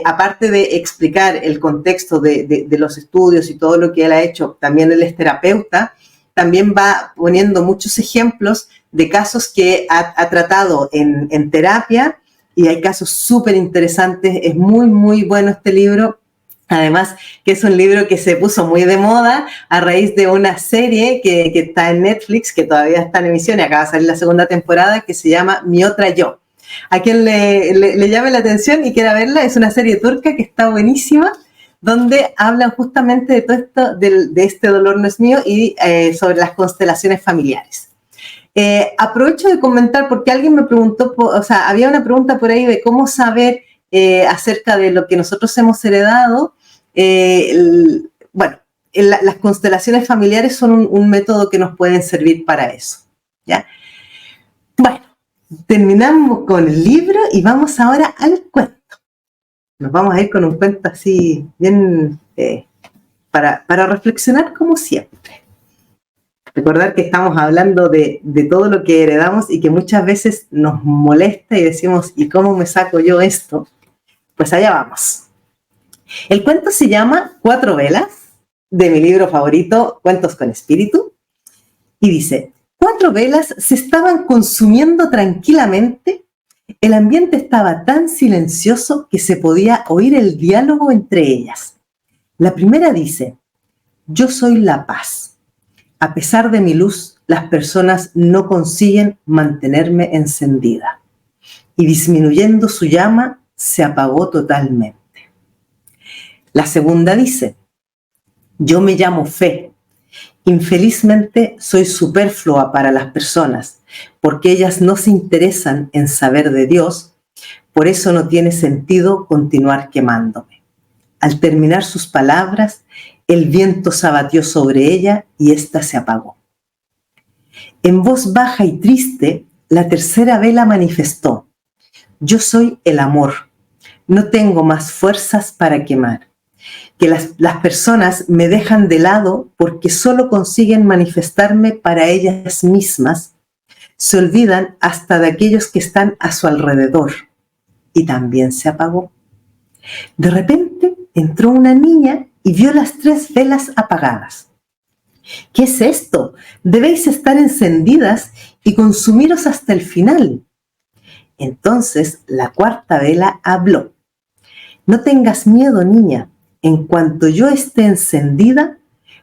aparte de explicar el contexto de los estudios y todo lo que él ha hecho, también él es terapeuta, también va poniendo muchos ejemplos de casos que ha tratado en terapia y hay casos súper interesantes. Es muy, muy bueno este libro. Además, que es un libro que se puso muy de moda a raíz de una serie que está en Netflix, que todavía está en emisión y acaba de salir la segunda temporada, que se llama Mi Otra Yo. A quien le llame la atención y quiera verla, es una serie turca que está buenísima, donde hablan justamente de todo esto, de este dolor no es mío y sobre las constelaciones familiares. Aprovecho de comentar porque alguien me preguntó, o sea, había una pregunta por ahí de cómo saber acerca de lo que nosotros hemos heredado. Bueno, las constelaciones familiares son un método que nos pueden servir para eso, ¿ya? Bueno, terminamos con el libro y vamos ahora al cuento. Nos vamos a ir con un cuento así, bien para reflexionar como siempre. Recordar que estamos hablando de todo lo que heredamos y que muchas veces nos molesta y decimos, ¿y cómo me saco yo esto? Pues allá vamos. El cuento se llama Cuatro velas, de mi libro favorito, Cuentos con Espíritu, y dice, 4 velas se estaban consumiendo tranquilamente. El ambiente estaba tan silencioso que se podía oír el diálogo entre ellas. La primera dice, yo soy la paz. A pesar de mi luz, las personas no consiguen mantenerme encendida. Y disminuyendo su llama, se apagó totalmente. La segunda dice, yo me llamo fe. Infelizmente soy superflua para las personas, porque ellas no se interesan en saber de Dios, por eso no tiene sentido continuar quemándome. Al terminar sus palabras, el viento se abatió sobre ella y ésta se apagó. En voz baja y triste, la tercera vela manifestó, yo soy el amor, no tengo más fuerzas para quemar. Que las personas me dejan de lado porque solo consiguen manifestarme para ellas mismas, se olvidan hasta de aquellos que están a su alrededor. Y también se apagó. De repente entró una niña y vio las 3 velas apagadas. ¿Qué es esto? Debéis estar encendidas y consumiros hasta el final. Entonces la cuarta vela habló. No tengas miedo, niña. En cuanto yo esté encendida,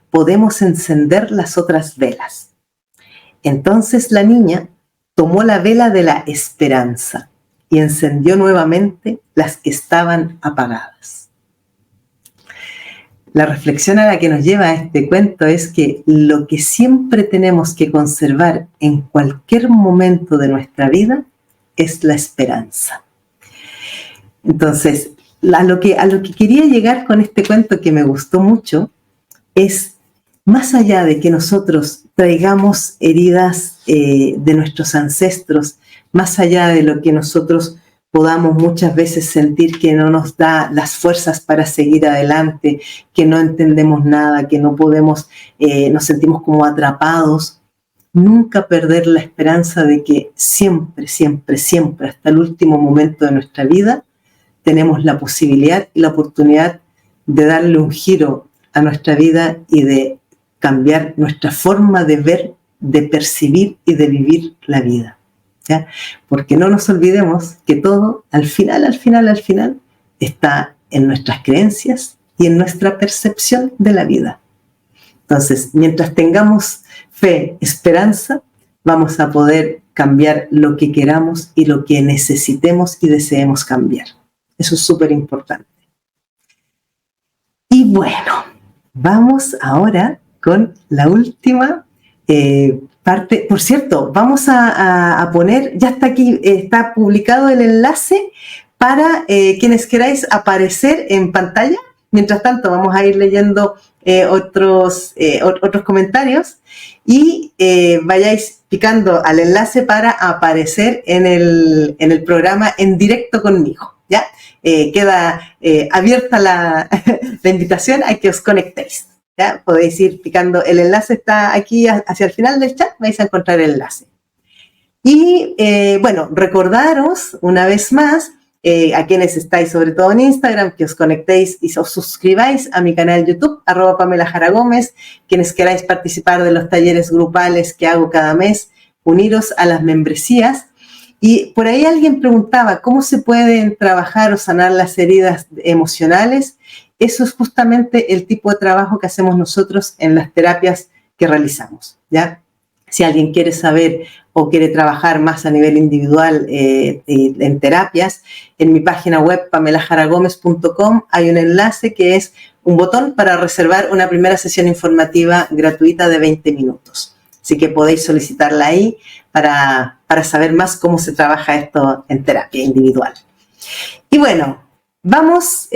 podemos encender las otras velas. Entonces la niña tomó la vela de la esperanza y encendió nuevamente las que estaban apagadas. La reflexión a la que nos lleva este cuento es que lo que siempre tenemos que conservar en cualquier momento de nuestra vida es la esperanza. Entonces, a lo que quería llegar con este cuento que me gustó mucho es, más allá de que nosotros traigamos heridas de nuestros ancestros, más allá de lo que nosotros podamos muchas veces sentir que no nos da las fuerzas para seguir adelante, que no entendemos nada, que no podemos, nos sentimos como atrapados, nunca perder la esperanza de que siempre, siempre, siempre, hasta el último momento de nuestra vida, tenemos la posibilidad y la oportunidad de darle un giro a nuestra vida y de cambiar nuestra forma de ver, de percibir y de vivir la vida, ¿ya? Porque no nos olvidemos que todo, al final, está en nuestras creencias y en nuestra percepción de la vida. Entonces, mientras tengamos fe, esperanza, vamos a poder cambiar lo que queramos y lo que necesitemos y deseemos cambiar. Eso es súper importante. Y bueno, vamos ahora con la última parte. Por cierto, vamos a poner, ya está aquí, está publicado el enlace para quienes queráis aparecer en pantalla. Mientras tanto, vamos a ir leyendo otros comentarios y vayáis picando al enlace para aparecer en el programa en directo conmigo, ¿ya? Queda abierta la invitación a que os conectéis, ¿ya? Podéis ir picando, el enlace está aquí hacia el final del chat, vais a encontrar el enlace. Y bueno, recordaros una vez más, a quienes estáis sobre todo en Instagram, que os conectéis y os suscribáis a mi canal YouTube, @PamelaJaraGómez, quienes queráis participar de los talleres grupales que hago cada mes, uniros a las membresías. Y por ahí alguien preguntaba, ¿cómo se pueden trabajar o sanar las heridas emocionales? Eso es justamente el tipo de trabajo que hacemos nosotros en las terapias que realizamos, ¿ya? Si alguien quiere saber o quiere trabajar más a nivel individual en terapias, en mi página web pamelajaragomez.com hay un enlace que es un botón para reservar una primera sesión informativa gratuita de 20 minutos. Así que podéis solicitarla ahí para saber más cómo se trabaja esto en terapia individual. Y bueno, vamos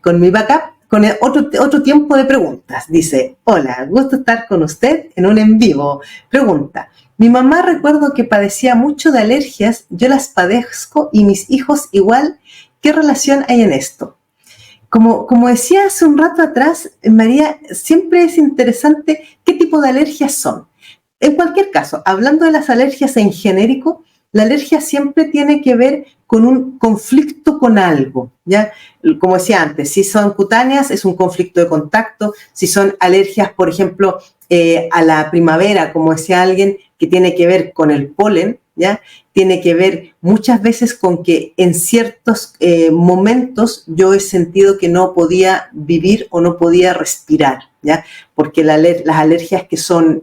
con mi backup, con otro tiempo de preguntas. Dice, hola, gusto estar con usted en un en vivo. Pregunta, mi mamá recuerdo que padecía mucho de alergias, yo las padezco y mis hijos igual. ¿Qué relación hay en esto? como decía hace un rato atrás, María, siempre es interesante qué tipo de alergias son. En cualquier caso, hablando de las alergias en genérico, la alergia siempre tiene que ver con un conflicto con algo, ¿ya? Como decía antes, si son cutáneas es un conflicto de contacto, si son alergias, por ejemplo, a la primavera, como decía alguien, que tiene que ver con el polen, ¿ya? Tiene que ver muchas veces con que en ciertos momentos yo he sentido que no podía vivir o no podía respirar, ¿ya? Porque las alergias que son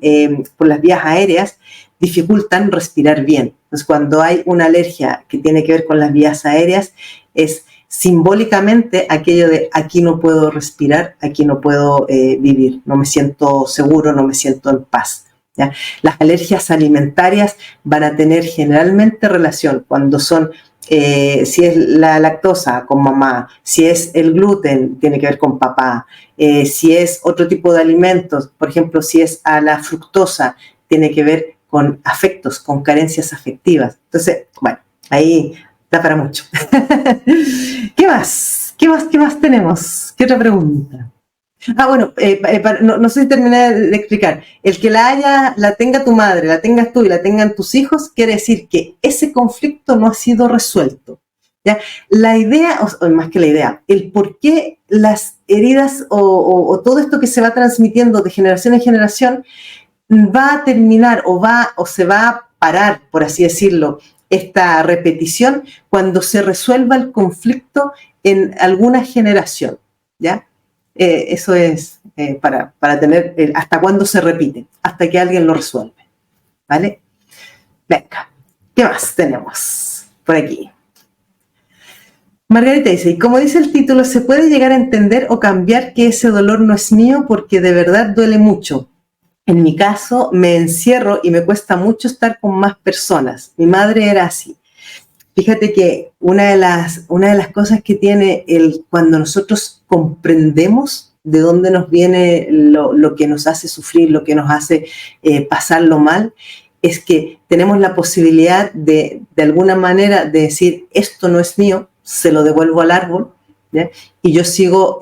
por las vías aéreas dificultan respirar bien. Entonces, cuando hay una alergia que tiene que ver con las vías aéreas, es simbólicamente aquello de aquí no puedo respirar, aquí no puedo vivir, no me siento seguro, no me siento en paz, ¿ya? Las alergias alimentarias van a tener generalmente relación cuando son, si es la lactosa con mamá, si es el gluten, tiene que ver con papá, si es otro tipo de alimentos, por ejemplo, si es a la fructosa, tiene que ver con afectos, con carencias afectivas. Entonces, bueno, ahí da para mucho. ¿Qué más? ¿Qué más tenemos? ¿Qué otra pregunta? Bueno, no sé si terminé de explicar. El que la tenga tu madre, la tengas tú y la tengan tus hijos, quiere decir que ese conflicto no ha sido resuelto, ¿ya? La idea, o más que la idea, el por qué las heridas o todo esto que se va transmitiendo de generación en generación va a terminar o se va a parar, por así decirlo, esta repetición cuando se resuelva el conflicto en alguna generación, ¿ya? Eso es para tener hasta cuándo se repite, hasta que alguien lo resuelve, ¿vale? Venga, ¿qué más tenemos por aquí? Margarita dice, y como dice el título, ¿se puede llegar a entender o cambiar que ese dolor no es mío porque de verdad duele mucho? En mi caso, me encierro y me cuesta mucho estar con más personas. Mi madre era así. Fíjate que una de las cosas que tiene cuando nosotros comprendemos de dónde nos viene lo que nos hace sufrir, lo que nos hace pasarlo mal, es que tenemos la posibilidad de alguna manera de decir, esto no es mío, se lo devuelvo al árbol, ¿ya? Y yo sigo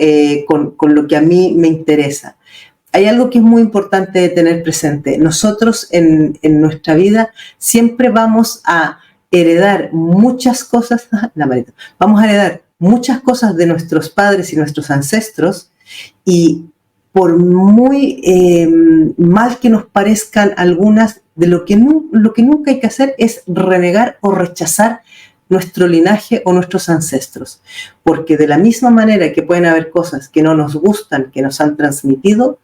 con lo que a mí me interesa. Hay algo que es muy importante de tener presente. Nosotros en nuestra vida siempre vamos a heredar muchas cosas, vamos a heredar muchas cosas de nuestros padres y nuestros ancestros, y por muy mal que nos parezcan algunas, lo que nunca hay que hacer es renegar o rechazar nuestro linaje o nuestros ancestros, porque de la misma manera que pueden haber cosas que no nos gustan, que nos han transmitido,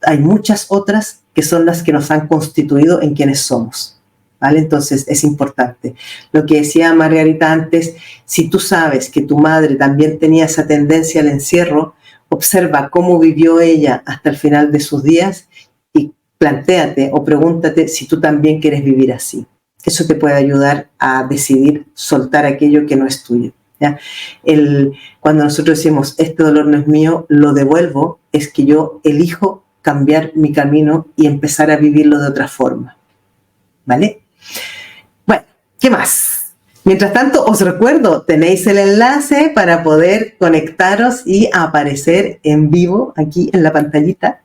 hay muchas otras que son las que nos han constituido en quienes somos, ¿vale? Entonces es importante. Lo que decía Margarita antes, si tú sabes que tu madre también tenía esa tendencia al encierro, observa cómo vivió ella hasta el final de sus días y plantéate o pregúntate si tú también quieres vivir así. Eso te puede ayudar a decidir soltar aquello que no es tuyo, ¿ya? Cuando nosotros decimos, este dolor no es mío, lo devuelvo, es que yo elijo cambiar mi camino y empezar a vivirlo de otra forma, ¿vale? Bueno, ¿qué más? Mientras tanto, os recuerdo, tenéis el enlace para poder conectaros y aparecer en vivo aquí en la pantallita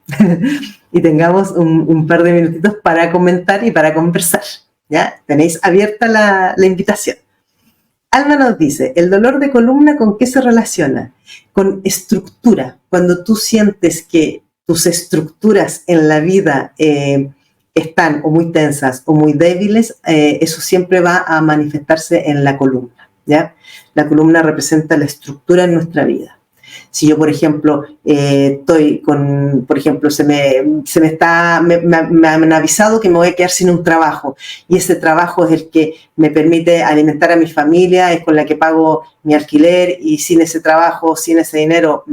y tengamos un par de minutitos para comentar y para conversar, ¿ya? Tenéis abierta la invitación. Alma nos dice, ¿el dolor de columna con qué se relaciona? Con estructura. Cuando tú sientes que tus estructuras en la vida están o muy tensas o muy débiles, eso siempre va a manifestarse en la columna, ¿ya? La columna representa la estructura en nuestra vida. Si yo, por ejemplo, me han avisado que me voy a quedar sin un trabajo y ese trabajo es el que me permite alimentar a mi familia, es con la que pago mi alquiler, y sin ese trabajo, sin ese dinero,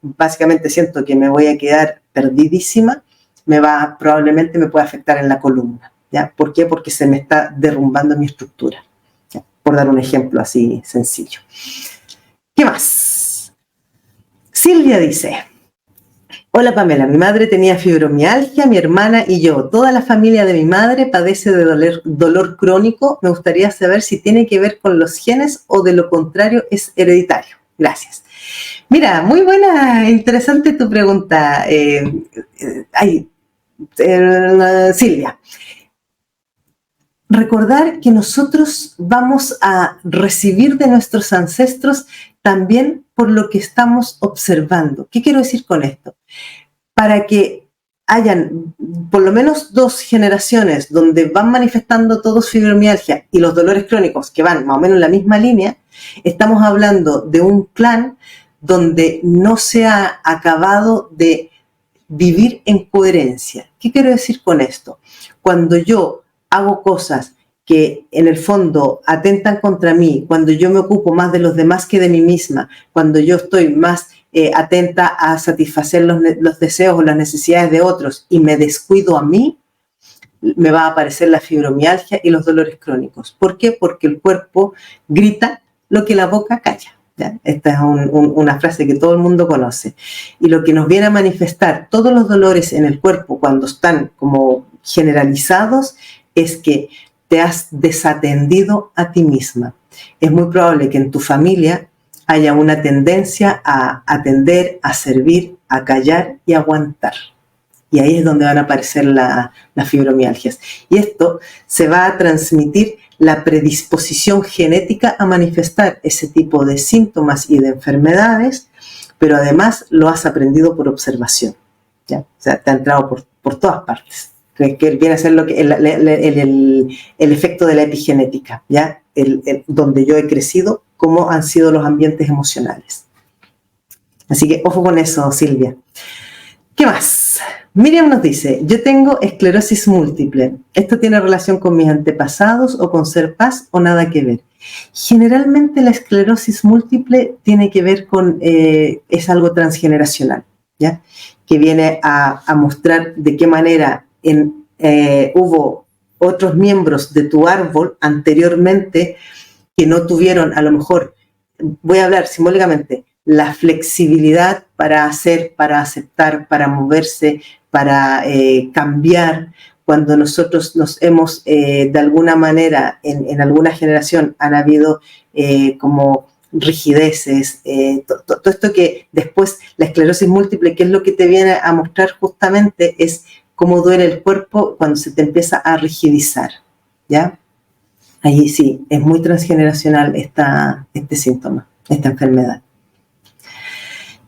básicamente siento que me voy a quedar perdidísima, probablemente me puede afectar en la columna, ¿ya? ¿Por qué? Porque se me está derrumbando mi estructura, ¿ya? Por dar un ejemplo así sencillo. ¿Qué más? Silvia dice, hola Pamela, mi madre tenía fibromialgia, mi hermana y yo. Toda la familia de mi madre padece de dolor crónico. Me gustaría saber si tiene que ver con los genes o de lo contrario es hereditario. Gracias. Mira, muy buena, interesante tu pregunta, Silvia. Recordar que nosotros vamos a recibir de nuestros ancestros también por lo que estamos observando. ¿Qué quiero decir con esto? Para que hayan por lo menos 2 generaciones donde van manifestando todos fibromialgia y los dolores crónicos que van más o menos en la misma línea, estamos hablando de un clan donde no se ha acabado de vivir en coherencia. ¿Qué quiero decir con esto? Cuando yo hago cosas que en el fondo atentan contra mí, cuando yo me ocupo más de los demás que de mí misma, cuando yo estoy más atenta a satisfacer los deseos o las necesidades de otros y me descuido a mí, me va a aparecer la fibromialgia y los dolores crónicos. ¿Por qué? Porque el cuerpo grita lo que la boca calla. ¿Ya? Esta es una frase que todo el mundo conoce. Y lo que nos viene a manifestar todos los dolores en el cuerpo cuando están como generalizados es que te has desatendido a ti misma. Es muy probable que en tu familia haya una tendencia a atender, a servir, a callar y a aguantar. Y ahí es donde van a aparecer las fibromialgias. Y esto se va a transmitir la predisposición genética a manifestar ese tipo de síntomas y de enfermedades, pero además lo has aprendido por observación. ¿Ya? O sea, te ha entrado por todas partes. Que viene a ser lo que el efecto de la epigenética, ¿ya? Donde yo he crecido, cómo han sido los ambientes emocionales. Así que ojo con eso, Silvia. ¿Qué más? Miriam nos dice, yo tengo esclerosis múltiple. ¿Esto tiene relación con mis antepasados o con ser paz o nada que ver? Generalmente la esclerosis múltiple tiene que ver con, es algo transgeneracional, ¿ya? Que viene a mostrar de qué manera hubo otros miembros de tu árbol anteriormente que no tuvieron, a lo mejor, voy a hablar simbólicamente, la flexibilidad para hacer, para aceptar, para moverse, para cambiar. Cuando nosotros nos hemos, de alguna manera, en alguna generación han habido como rigideces, todo esto que después la esclerosis múltiple, que es lo que te viene a mostrar justamente, es cómo duele el cuerpo cuando se te empieza a rigidizar, ¿ya? Ahí sí, es muy transgeneracional este síntoma, esta enfermedad.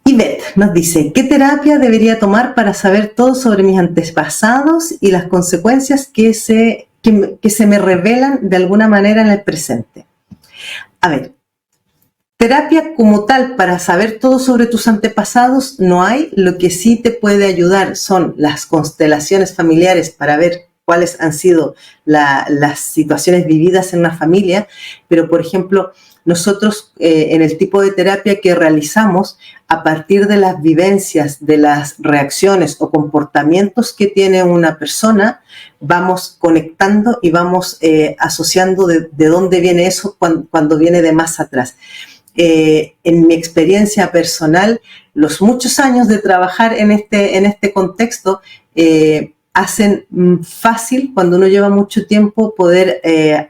Ivette nos dice, ¿qué terapia debería tomar para saber todo sobre mis antepasados y las consecuencias que se me revelan de alguna manera en el presente? A ver, terapia como tal para saber todo sobre tus antepasados no hay. Lo que sí te puede ayudar son las constelaciones familiares para ver cuáles han sido las situaciones vividas en una familia, pero por ejemplo, nosotros en el tipo de terapia que realizamos, a partir de las vivencias, de las reacciones o comportamientos que tiene una persona, vamos conectando y vamos asociando de dónde viene eso cuando viene de más atrás. En mi experiencia personal, los muchos años de trabajar en este contexto hacen fácil, cuando uno lleva mucho tiempo, poder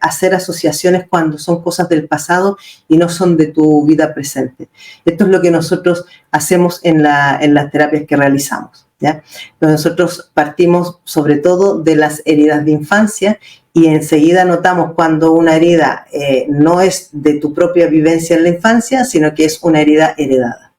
hacer asociaciones cuando son cosas del pasado y no son de tu vida presente. Esto es lo que nosotros hacemos en las terapias que realizamos, ¿ya? Nosotros partimos sobre todo de las heridas de infancia y enseguida notamos cuando una herida no es de tu propia vivencia en la infancia, sino que es una herida heredada.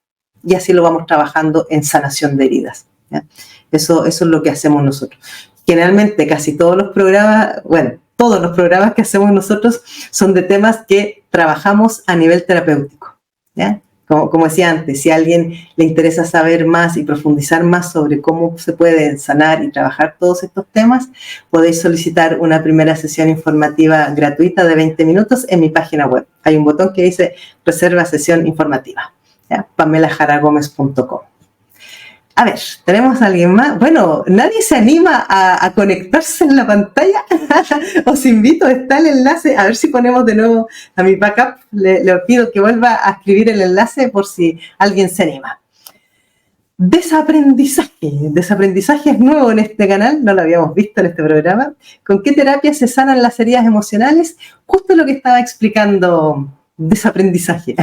Y así lo vamos trabajando en sanación de heridas, ¿ya? Eso es lo que hacemos nosotros. Generalmente casi todos los programas, bueno, todos los programas que hacemos nosotros son de temas que trabajamos a nivel terapéutico, ¿ya? Como decía antes, si a alguien le interesa saber más y profundizar más sobre cómo se pueden sanar y trabajar todos estos temas, podéis solicitar una primera sesión informativa gratuita de 20 minutos en mi página web. Hay un botón que dice reserva sesión informativa, ¿ya? PamelaJaraGomez.com. A ver, ¿tenemos a alguien más? Bueno, ¿nadie se anima a conectarse en la pantalla? Os invito, está el enlace, a ver si ponemos de nuevo a mi backup. Le pido que vuelva a escribir el enlace por si alguien se anima. Desaprendizaje. Desaprendizaje es nuevo en este canal, no lo habíamos visto en este programa. ¿Con qué terapia se sanan las heridas emocionales? Justo lo que estaba explicando desaprendizaje.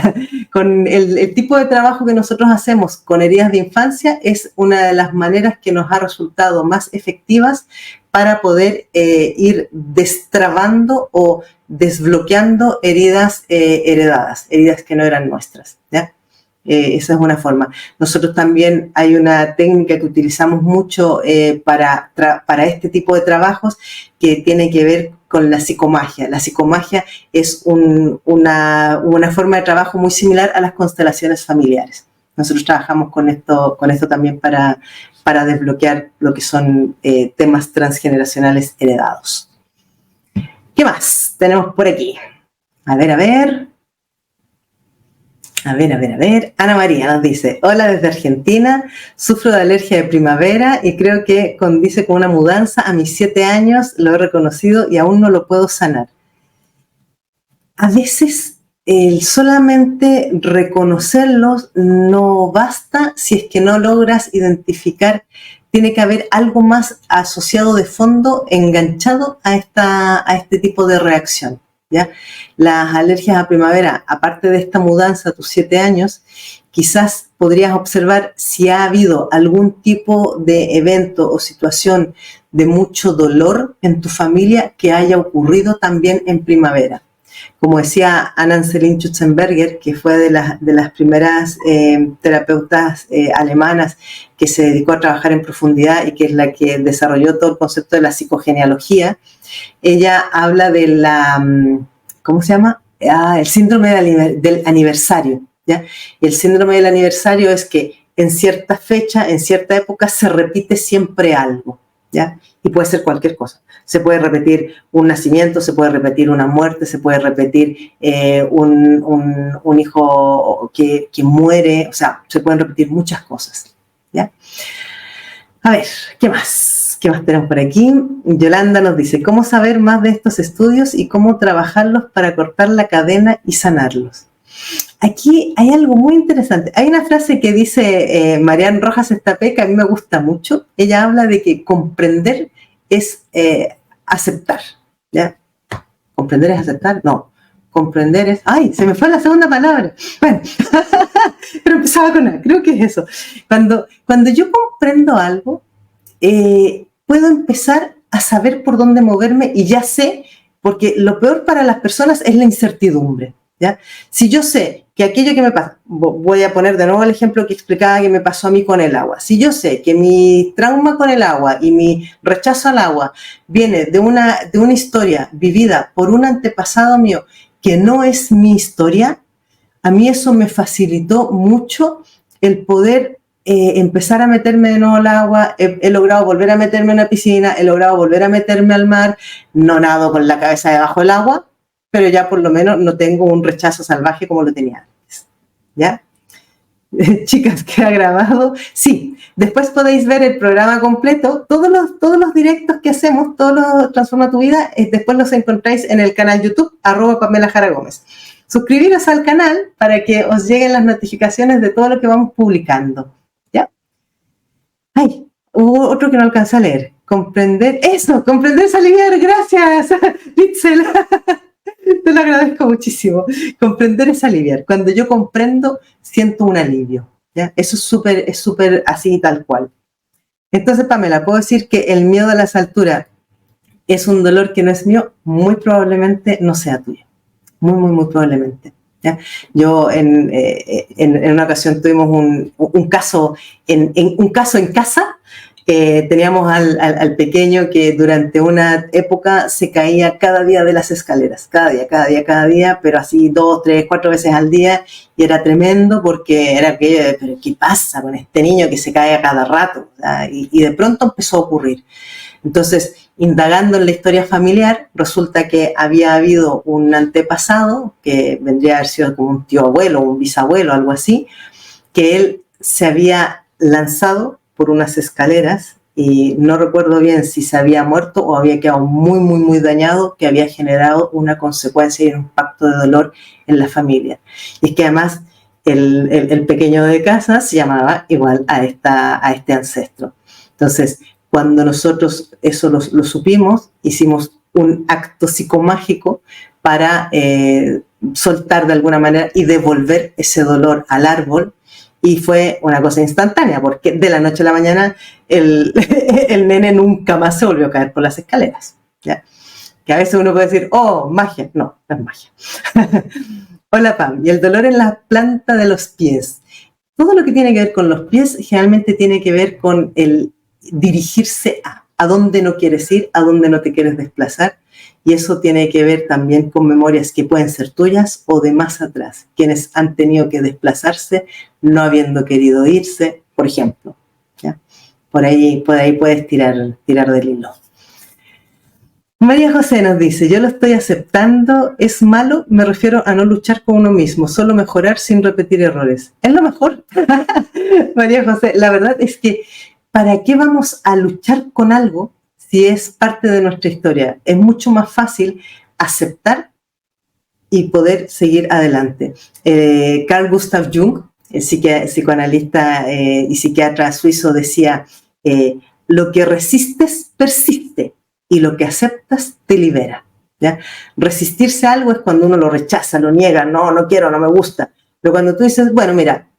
Con el tipo de trabajo que nosotros hacemos con heridas de infancia es una de las maneras que nos ha resultado más efectivas para poder ir destrabando o desbloqueando heridas heredadas, heridas que no eran nuestras, ¿ya? Esa es una forma. Nosotros también hay una técnica que utilizamos mucho para este tipo de trabajos que tiene que ver con la psicomagia. La psicomagia es una forma de trabajo muy similar a las constelaciones familiares. Nosotros trabajamos con esto también para desbloquear lo que son temas transgeneracionales heredados. ¿Qué más tenemos por aquí? A ver. Ana María nos dice: hola desde Argentina, sufro de alergia de primavera y creo que condice con una mudanza. A mis 7 años lo he reconocido y aún no lo puedo sanar. A veces el solamente reconocerlos no basta si es que no logras identificar. Tiene que haber algo más asociado de fondo, enganchado a este tipo de reacción, ¿ya? Las alergias a primavera, aparte de esta mudanza a tus 7 años, quizás podrías observar si ha habido algún tipo de evento o situación de mucho dolor en tu familia que haya ocurrido también en primavera. Como decía Anne-Celine Schutzenberger, que fue de las primeras terapeutas alemanas que se dedicó a trabajar en profundidad y que es la que desarrolló todo el concepto de la psicogenealogía, ella habla de la, ¿cómo se llama? El síndrome del aniversario, ¿ya? Y el síndrome del aniversario es que en cierta fecha, en cierta época, se repite siempre algo, ¿ya? Y puede ser cualquier cosa. Se puede repetir un nacimiento, se puede repetir una muerte, se puede repetir un hijo que muere, o sea, se pueden repetir muchas cosas, ¿ya? A ver, ¿qué más? ¿Qué más tenemos por aquí? Yolanda nos dice: ¿cómo saber más de estos estudios y cómo trabajarlos para cortar la cadena y sanarlos? Aquí hay algo muy interesante. Hay una frase que dice Marian Rojas Estapé que a mí me gusta mucho. Ella habla de que comprender es aceptar, ¿ya? ¿Comprender es aceptar? No. Comprender es... ¡Ay! Se me fue la segunda palabra. Bueno, pero empezaba con A. Creo que es eso. Cuando yo comprendo algo, puedo empezar a saber por dónde moverme y ya sé, porque lo peor para las personas es la incertidumbre, ¿ya? Si yo sé que aquello que me pasa, voy a poner de nuevo el ejemplo que explicaba que me pasó a mí con el agua. Si yo sé que mi trauma con el agua y mi rechazo al agua viene de una historia vivida por un antepasado mío que no es mi historia, a mí eso me facilitó mucho el poder empezar a meterme de nuevo al agua. He logrado volver a meterme en una piscina, he logrado volver a meterme al mar, no nado con la cabeza debajo del agua, pero ya por lo menos no tengo un rechazo salvaje como lo tenía antes, ¿ya? Chicas, ¿queda grabado? Sí, después podéis ver el programa completo, todos los directos que hacemos, todos los Transforma tu Vida, después los encontráis en el canal YouTube, @Pamela Jara Gómez. Suscribiros al canal para que os lleguen las notificaciones de todo lo que vamos publicando, ¿ya? ¡Ay! Hubo otro que no alcancé a leer. Comprender es aliviar, gracias, Litzel. Te lo agradezco muchísimo. Comprender es aliviar. Cuando yo comprendo, siento un alivio, ¿ya? Eso es súper así, tal cual. Entonces, Pamela, ¿puedo decir que el miedo a las alturas es un dolor que no es mío? Muy probablemente no sea tuyo. Muy probablemente, ¿ya? Yo en una ocasión tuvimos un caso en casa. Teníamos al pequeño que durante una época se caía cada día de las escaleras, cada día, pero así 2, 3, 4 veces al día, y era tremendo porque era aquello de, pero ¿qué pasa con este niño que se cae a cada rato? Y de pronto empezó a ocurrir. Entonces, indagando en la historia familiar, resulta que había habido un antepasado, que vendría a haber sido como un tío abuelo, un bisabuelo, algo así, que él se había lanzado por unas escaleras y no recuerdo bien si se había muerto o había quedado muy dañado, que había generado una consecuencia y un impacto de dolor en la familia. Y es que además el pequeño de casa se llamaba igual a este ancestro. Entonces, cuando nosotros eso lo supimos, hicimos un acto psicomágico para soltar de alguna manera y devolver ese dolor al árbol. Y fue una cosa instantánea, porque de la noche a la mañana el nene nunca más se volvió a caer por las escaleras, ¿ya? Que a veces uno puede decir, oh, magia. No, no es magia. Hola, Pam. Y el dolor en la planta de los pies. Todo lo que tiene que ver con los pies generalmente tiene que ver con el dirigirse a dónde no quieres ir, a dónde no te quieres desplazar. Y eso tiene que ver también con memorias que pueden ser tuyas o de más atrás, quienes han tenido que desplazarse no habiendo querido irse, por ejemplo, ¿ya? Por ahí puedes tirar del hilo. María José nos dice, yo lo estoy aceptando, es malo, me refiero a no luchar con uno mismo, solo mejorar sin repetir errores. Es lo mejor. María José, la verdad es que ¿para qué vamos a luchar con algo si es parte de nuestra historia? Es mucho más fácil aceptar y poder seguir adelante. Carl Gustav Jung, el psicoanalista y psiquiatra suizo, decía, lo que resistes persiste y lo que aceptas te libera, ¿ya? Resistirse a algo es cuando uno lo rechaza, lo niega, no quiero, no me gusta. Pero cuando tú dices, bueno, mira,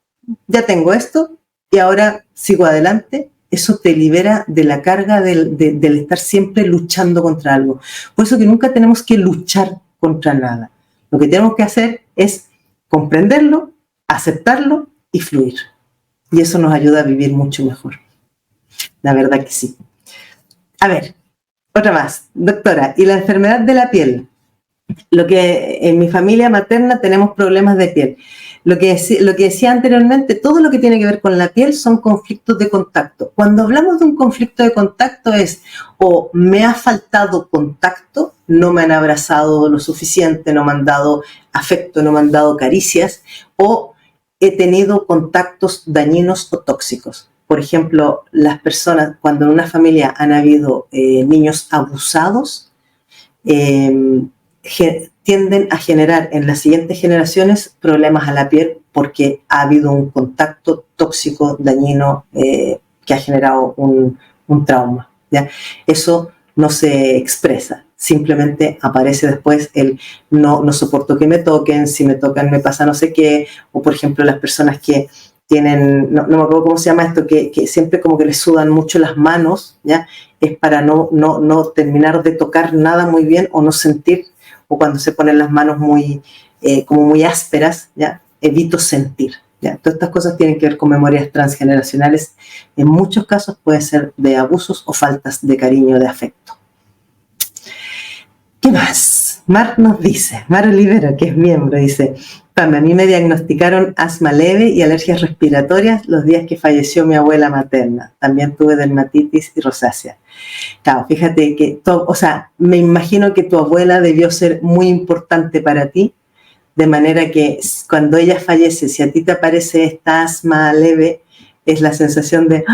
ya tengo esto y ahora sigo adelante, eso te libera de la carga del estar siempre luchando contra algo. Por eso que nunca tenemos que luchar contra nada. Lo que tenemos que hacer es comprenderlo, aceptarlo y fluir. Y eso nos ayuda a vivir mucho mejor. La verdad que sí. A ver, otra más. Doctora, ¿y la enfermedad de la piel? Lo que en mi familia materna tenemos problemas de piel. Lo que decía anteriormente, todo lo que tiene que ver con la piel son conflictos de contacto. Cuando hablamos de un conflicto de contacto es o me ha faltado contacto, no me han abrazado lo suficiente, no me han dado afecto, no me han dado caricias, o he tenido contactos dañinos o tóxicos. Por ejemplo, las personas, cuando en una familia han habido niños abusados, tienden a generar en las siguientes generaciones problemas a la piel porque ha habido un contacto tóxico, dañino, que ha generado un trauma, ¿ya? Eso no se expresa, simplemente aparece después el no soporto que me toquen, si me tocan me pasa no sé qué, o por ejemplo las personas que tienen, no me acuerdo cómo se llama esto, que siempre como que les sudan mucho las manos, ¿ya? Es para no terminar de tocar nada muy bien o no sentir, o cuando se ponen las manos como muy ásperas, ¿ya? Evito sentir, ¿ya? Todas estas cosas tienen que ver con memorias transgeneracionales. En muchos casos puede ser de abusos o faltas de cariño, de afecto. ¿Qué más? Mar Olivero, que es miembro, dice, Pam, a mí me diagnosticaron asma leve y alergias respiratorias los días que falleció mi abuela materna. También tuve dermatitis y rosácea. Claro, fíjate que, me imagino que tu abuela debió ser muy importante para ti, de manera que cuando ella fallece, si a ti te aparece esta asma leve, es la sensación de,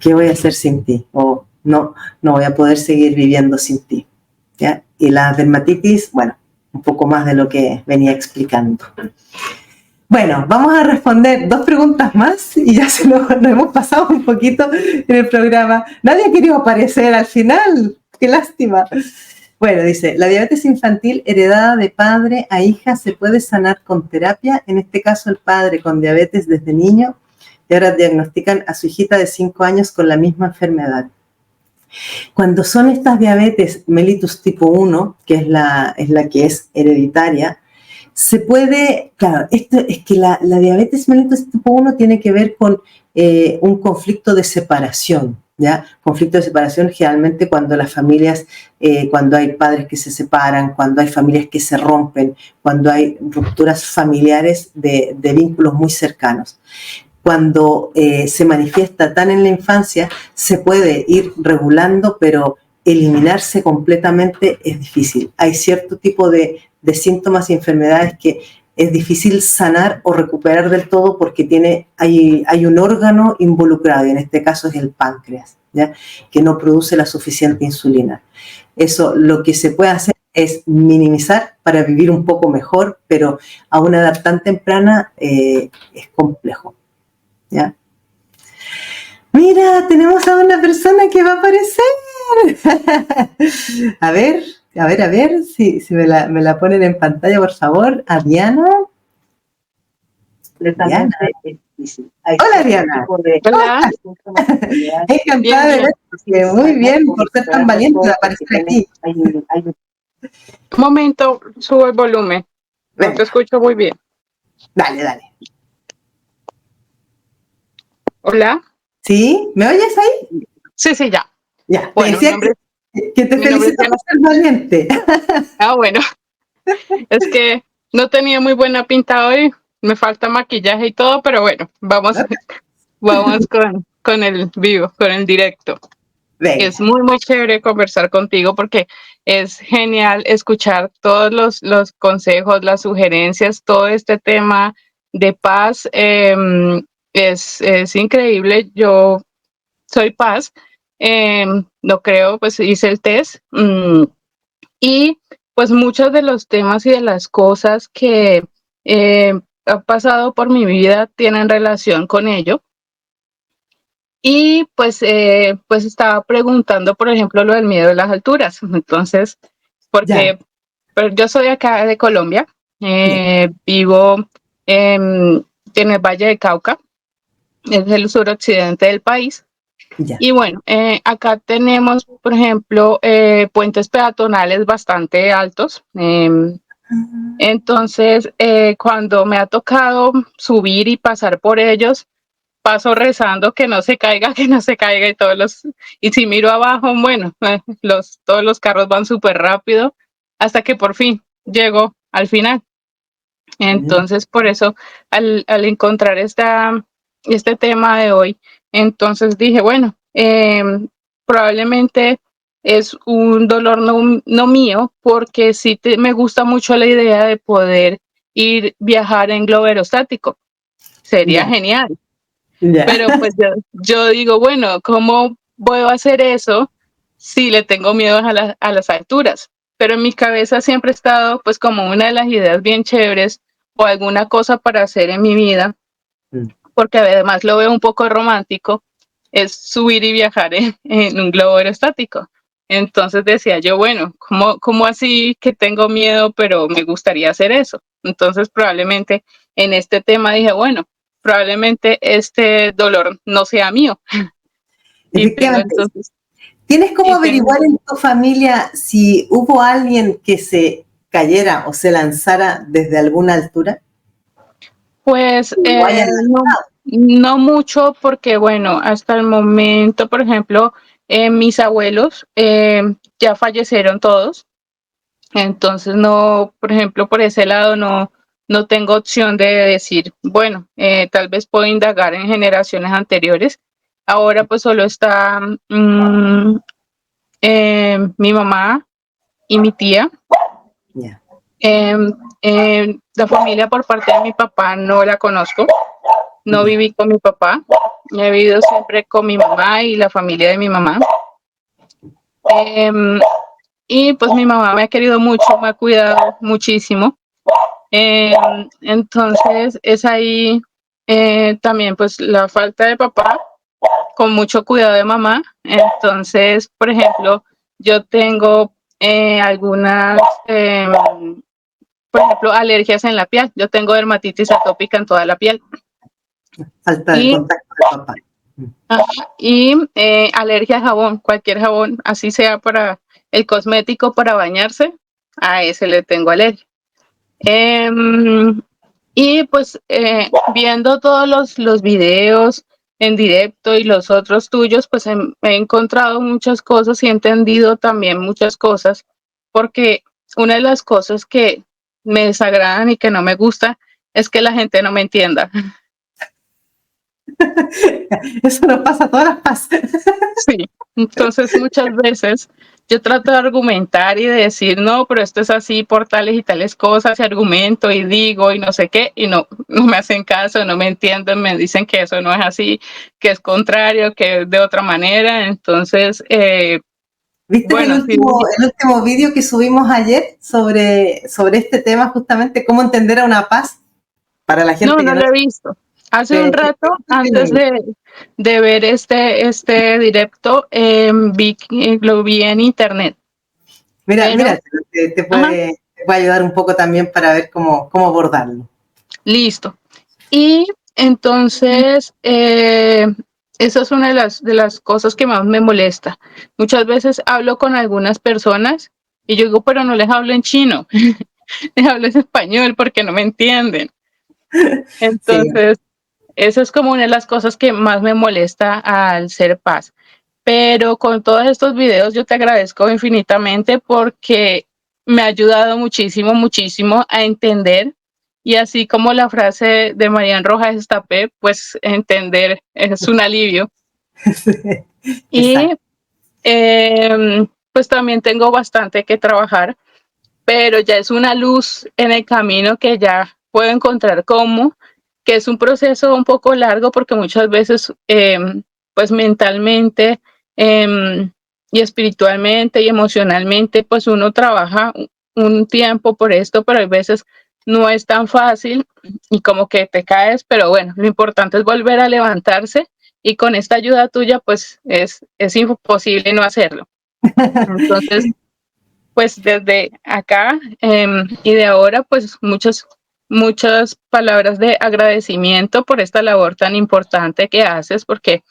¿qué voy a hacer sin ti? O no voy a poder seguir viviendo sin ti, ¿ya? Y la dermatitis, bueno, un poco más de lo que venía explicando. Bueno, vamos a responder 2 preguntas más y ya nos hemos pasado un poquito en el programa. Nadie ha querido aparecer al final, qué lástima. Bueno, dice, ¿la diabetes infantil heredada de padre a hija se puede sanar con terapia? En este caso, el padre con diabetes desde niño y ahora diagnostican a su hijita de 5 años con la misma enfermedad. Cuando son estas diabetes mellitus tipo 1, que es la que es hereditaria, se puede, claro, esto es que la diabetes mellitus tipo 1 tiene que ver con un conflicto de separación, ¿ya? Conflicto de separación generalmente cuando las familias, cuando hay padres que se separan, cuando hay familias que se rompen, cuando hay rupturas familiares de vínculos muy cercanos. Cuando se manifiesta tan en la infancia, se puede ir regulando, pero eliminarse completamente es difícil. Hay cierto tipo de síntomas y enfermedades que es difícil sanar o recuperar del todo porque hay un órgano involucrado, y en este caso es el páncreas, ¿ya? Que no produce la suficiente insulina. Eso, lo que se puede hacer es minimizar para vivir un poco mejor, pero a una edad tan temprana es complejo, ¿ya? Mira, tenemos a una persona que va a aparecer. A ver, A ver si me la ponen en pantalla, por favor. A Diana. Diana. Hola, Diana. Hola, bien, Encantada de bien. verte. Muy bien, por ser tan valiente de aparecer aquí. Un momento, subo el volumen. No te Venga, escucho muy bien. dale, dale. Hola. ¿Sí? ¿Me oyes ahí? Sí, sí, ya. Ya, te Bueno, decía que te mi nombre es felicito Diana. por ser valiente. Bueno, es que no tenía muy buena pinta hoy. Me falta maquillaje y todo, pero bueno, vamos con el vivo, con el directo. Es Venga, muy, muy chévere conversar contigo porque es genial escuchar todos los consejos, las sugerencias, todo este tema de paz. Es increíble. Yo soy paz. Lo creo, pues hice el test. Y pues muchos de los temas y de las cosas que han pasado por mi vida tienen relación con ello. Y pues estaba preguntando, por ejemplo, lo del miedo a las alturas. Entonces, ya, porque pero yo soy acá de Colombia, ya, vivo en el Valle de Cauca, es el suroccidente del país. ya. Y bueno, acá tenemos, por ejemplo, puentes peatonales bastante altos. Entonces, cuando me ha tocado subir y pasar por ellos, paso rezando que no se caiga, que no se caiga y si miro abajo, bueno, todos los carros van súper rápido hasta que por fin llego al final. Entonces, por eso, al encontrar este tema de hoy, entonces dije, bueno, probablemente es un dolor no mío, porque sí me gusta mucho la idea de poder viajar en globo aerostático. Sería Ya, genial. ya. Pero pues yo digo, bueno, ¿cómo puedo hacer eso si le tengo miedo a las alturas? Pero en mi cabeza siempre ha estado pues como una de las ideas bien chéveres o alguna cosa para hacer en mi vida, porque además lo veo un poco romántico, es subir y viajar en un globo aerostático. Entonces decía yo, bueno, ¿cómo así que tengo miedo, pero me gustaría hacer eso? Entonces probablemente en este tema dije, bueno, probablemente este dolor no sea mío. Y tengo Efectivamente. entonces, ¿Tienes cómo y tengo, averiguar en tu familia si hubo alguien que se cayera o se lanzara desde alguna altura? pues ¿O hayan lanzado? no mucho porque bueno, hasta el momento, por ejemplo, mis abuelos ya fallecieron todos. Entonces, no, por ejemplo, por ese lado no tengo opción de decir, bueno, tal vez puedo indagar en generaciones anteriores. Ahora pues solo está mi mamá y mi tía. Ya, La familia por parte de mi papá no la conozco, no ya, viví con mi papá, he vivido siempre con mi mamá y la familia de mi mamá. Em, y pues mi mamá me ha querido mucho, me ha cuidado muchísimo. Eh, entonces es ahí también pues la falta de papá con mucho cuidado de mamá. Entonces, por ejemplo, yo tengo algunas, por ejemplo, alergias en la piel. Yo tengo dermatitis atópica en toda la piel falta de y, contacto del papá. alergia a jabón, cualquier jabón, así sea para el cosmético para bañarse, a ese le tengo alergia. Em, Y pues viendo todos los videos en directo y los otros tuyos, pues he encontrado muchas cosas y he entendido también muchas cosas, porque una de las cosas que me desagradan y que no me gusta es que la gente no me entienda. Eso nos pasa a todas las paz. Sí, entonces muchas veces yo trato de argumentar y de decir, no, pero esto es así por tales y tales cosas, y argumento y digo y no sé qué, y no me hacen caso, no me entienden, me dicen que eso no es así, que es contrario, que es de otra manera. Entonces, ¿Viste bueno, sí, el último vídeo que subimos ayer sobre este tema, justamente cómo entender a una paz para la gente que no no lo he visto. Hace un te rato, antes de ver este directo, lo vi en internet. Mira, Pero, mira, ajá, te puede ayudar un poco también para ver cómo abordarlo. listo. Y entonces, esa es una de las cosas que más me molesta. Muchas veces hablo con algunas personas y yo digo, pero no les hablo en chino, les hablo en español porque no me entienden. Sí. Entonces, esa es como una de las cosas que más me molesta al ser paz. Pero con todos estos videos yo te agradezco infinitamente porque me ha ayudado muchísimo, muchísimo a entender y así como la frase de Marian Rojas Estapé, pues entender es un alivio. Y Exacto. pues también tengo bastante que trabajar, pero ya es una luz en el camino que ya puedo encontrar cómo, que es un proceso un poco largo porque muchas veces, pues mentalmente y espiritualmente y emocionalmente, pues uno trabaja un tiempo por esto, pero hay veces no es tan fácil y como que te caes, pero bueno, lo importante es volver a levantarse y con esta ayuda tuya, pues es imposible no hacerlo. Entonces, pues desde acá y de ahora, pues muchas palabras de agradecimiento por esta labor tan importante que haces, porque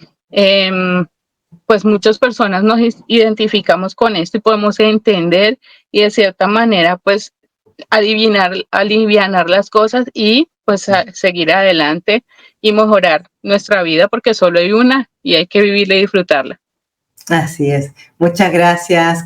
pues muchas personas nos identificamos con esto y podemos entender y de cierta manera, pues alivianar las cosas y pues seguir adelante y mejorar nuestra vida, porque solo hay una y hay que vivirla y disfrutarla. Así es. Muchas gracias,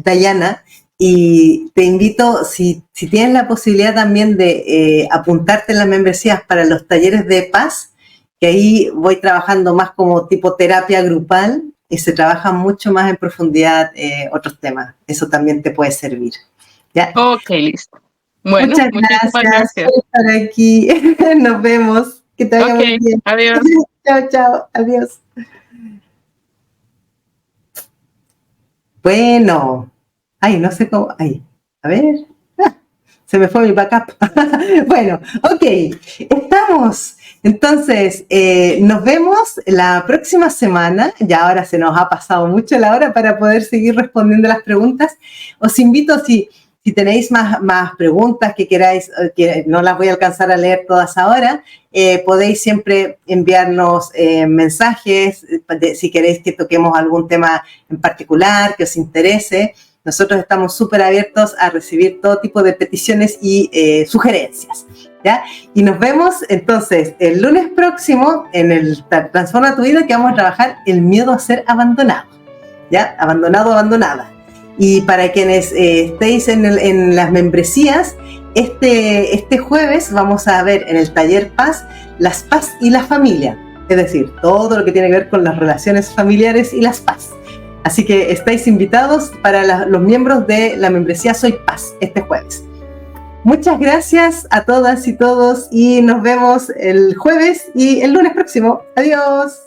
Dayana. Y te invito, si tienes la posibilidad también de apuntarte en las membresías para los talleres de paz, que ahí voy trabajando más como tipo terapia grupal y se trabaja mucho más en profundidad otros temas. Eso también te puede servir. ¿Ya? Ok, listo. Bueno, Muchas muchísimas gracias gracias. por estar aquí. Nos vemos. Que te vaya Ok, muy bien. adiós. Chao, chao. Adiós. Bueno. Ay, no sé cómo. Ay, a ver. Se me fue mi backup. Bueno, ok, estamos. Entonces, nos vemos la próxima semana. Ya ahora se nos ha pasado mucho la hora para poder seguir respondiendo las preguntas. Os invito, si tenéis más preguntas que queráis, que no las voy a alcanzar a leer todas ahora, podéis siempre enviarnos mensajes si queréis que toquemos algún tema en particular que os interese. Nosotros estamos súper abiertos a recibir todo tipo de peticiones y sugerencias, ¿ya? Y nos vemos entonces el lunes próximo en el Transforma tu Vida, que vamos a trabajar el miedo a ser abandonado, ¿ya? Abandonado, abandonada. Y para quienes estéis en las membresías, este jueves vamos a ver en el taller Paz, las paz y la familia, es decir, todo lo que tiene que ver con las relaciones familiares y las paz. Así que estáis invitados para los miembros de la membresía Soy Paz este jueves. Muchas gracias a todas y todos y nos vemos el jueves y el lunes próximo. Adiós.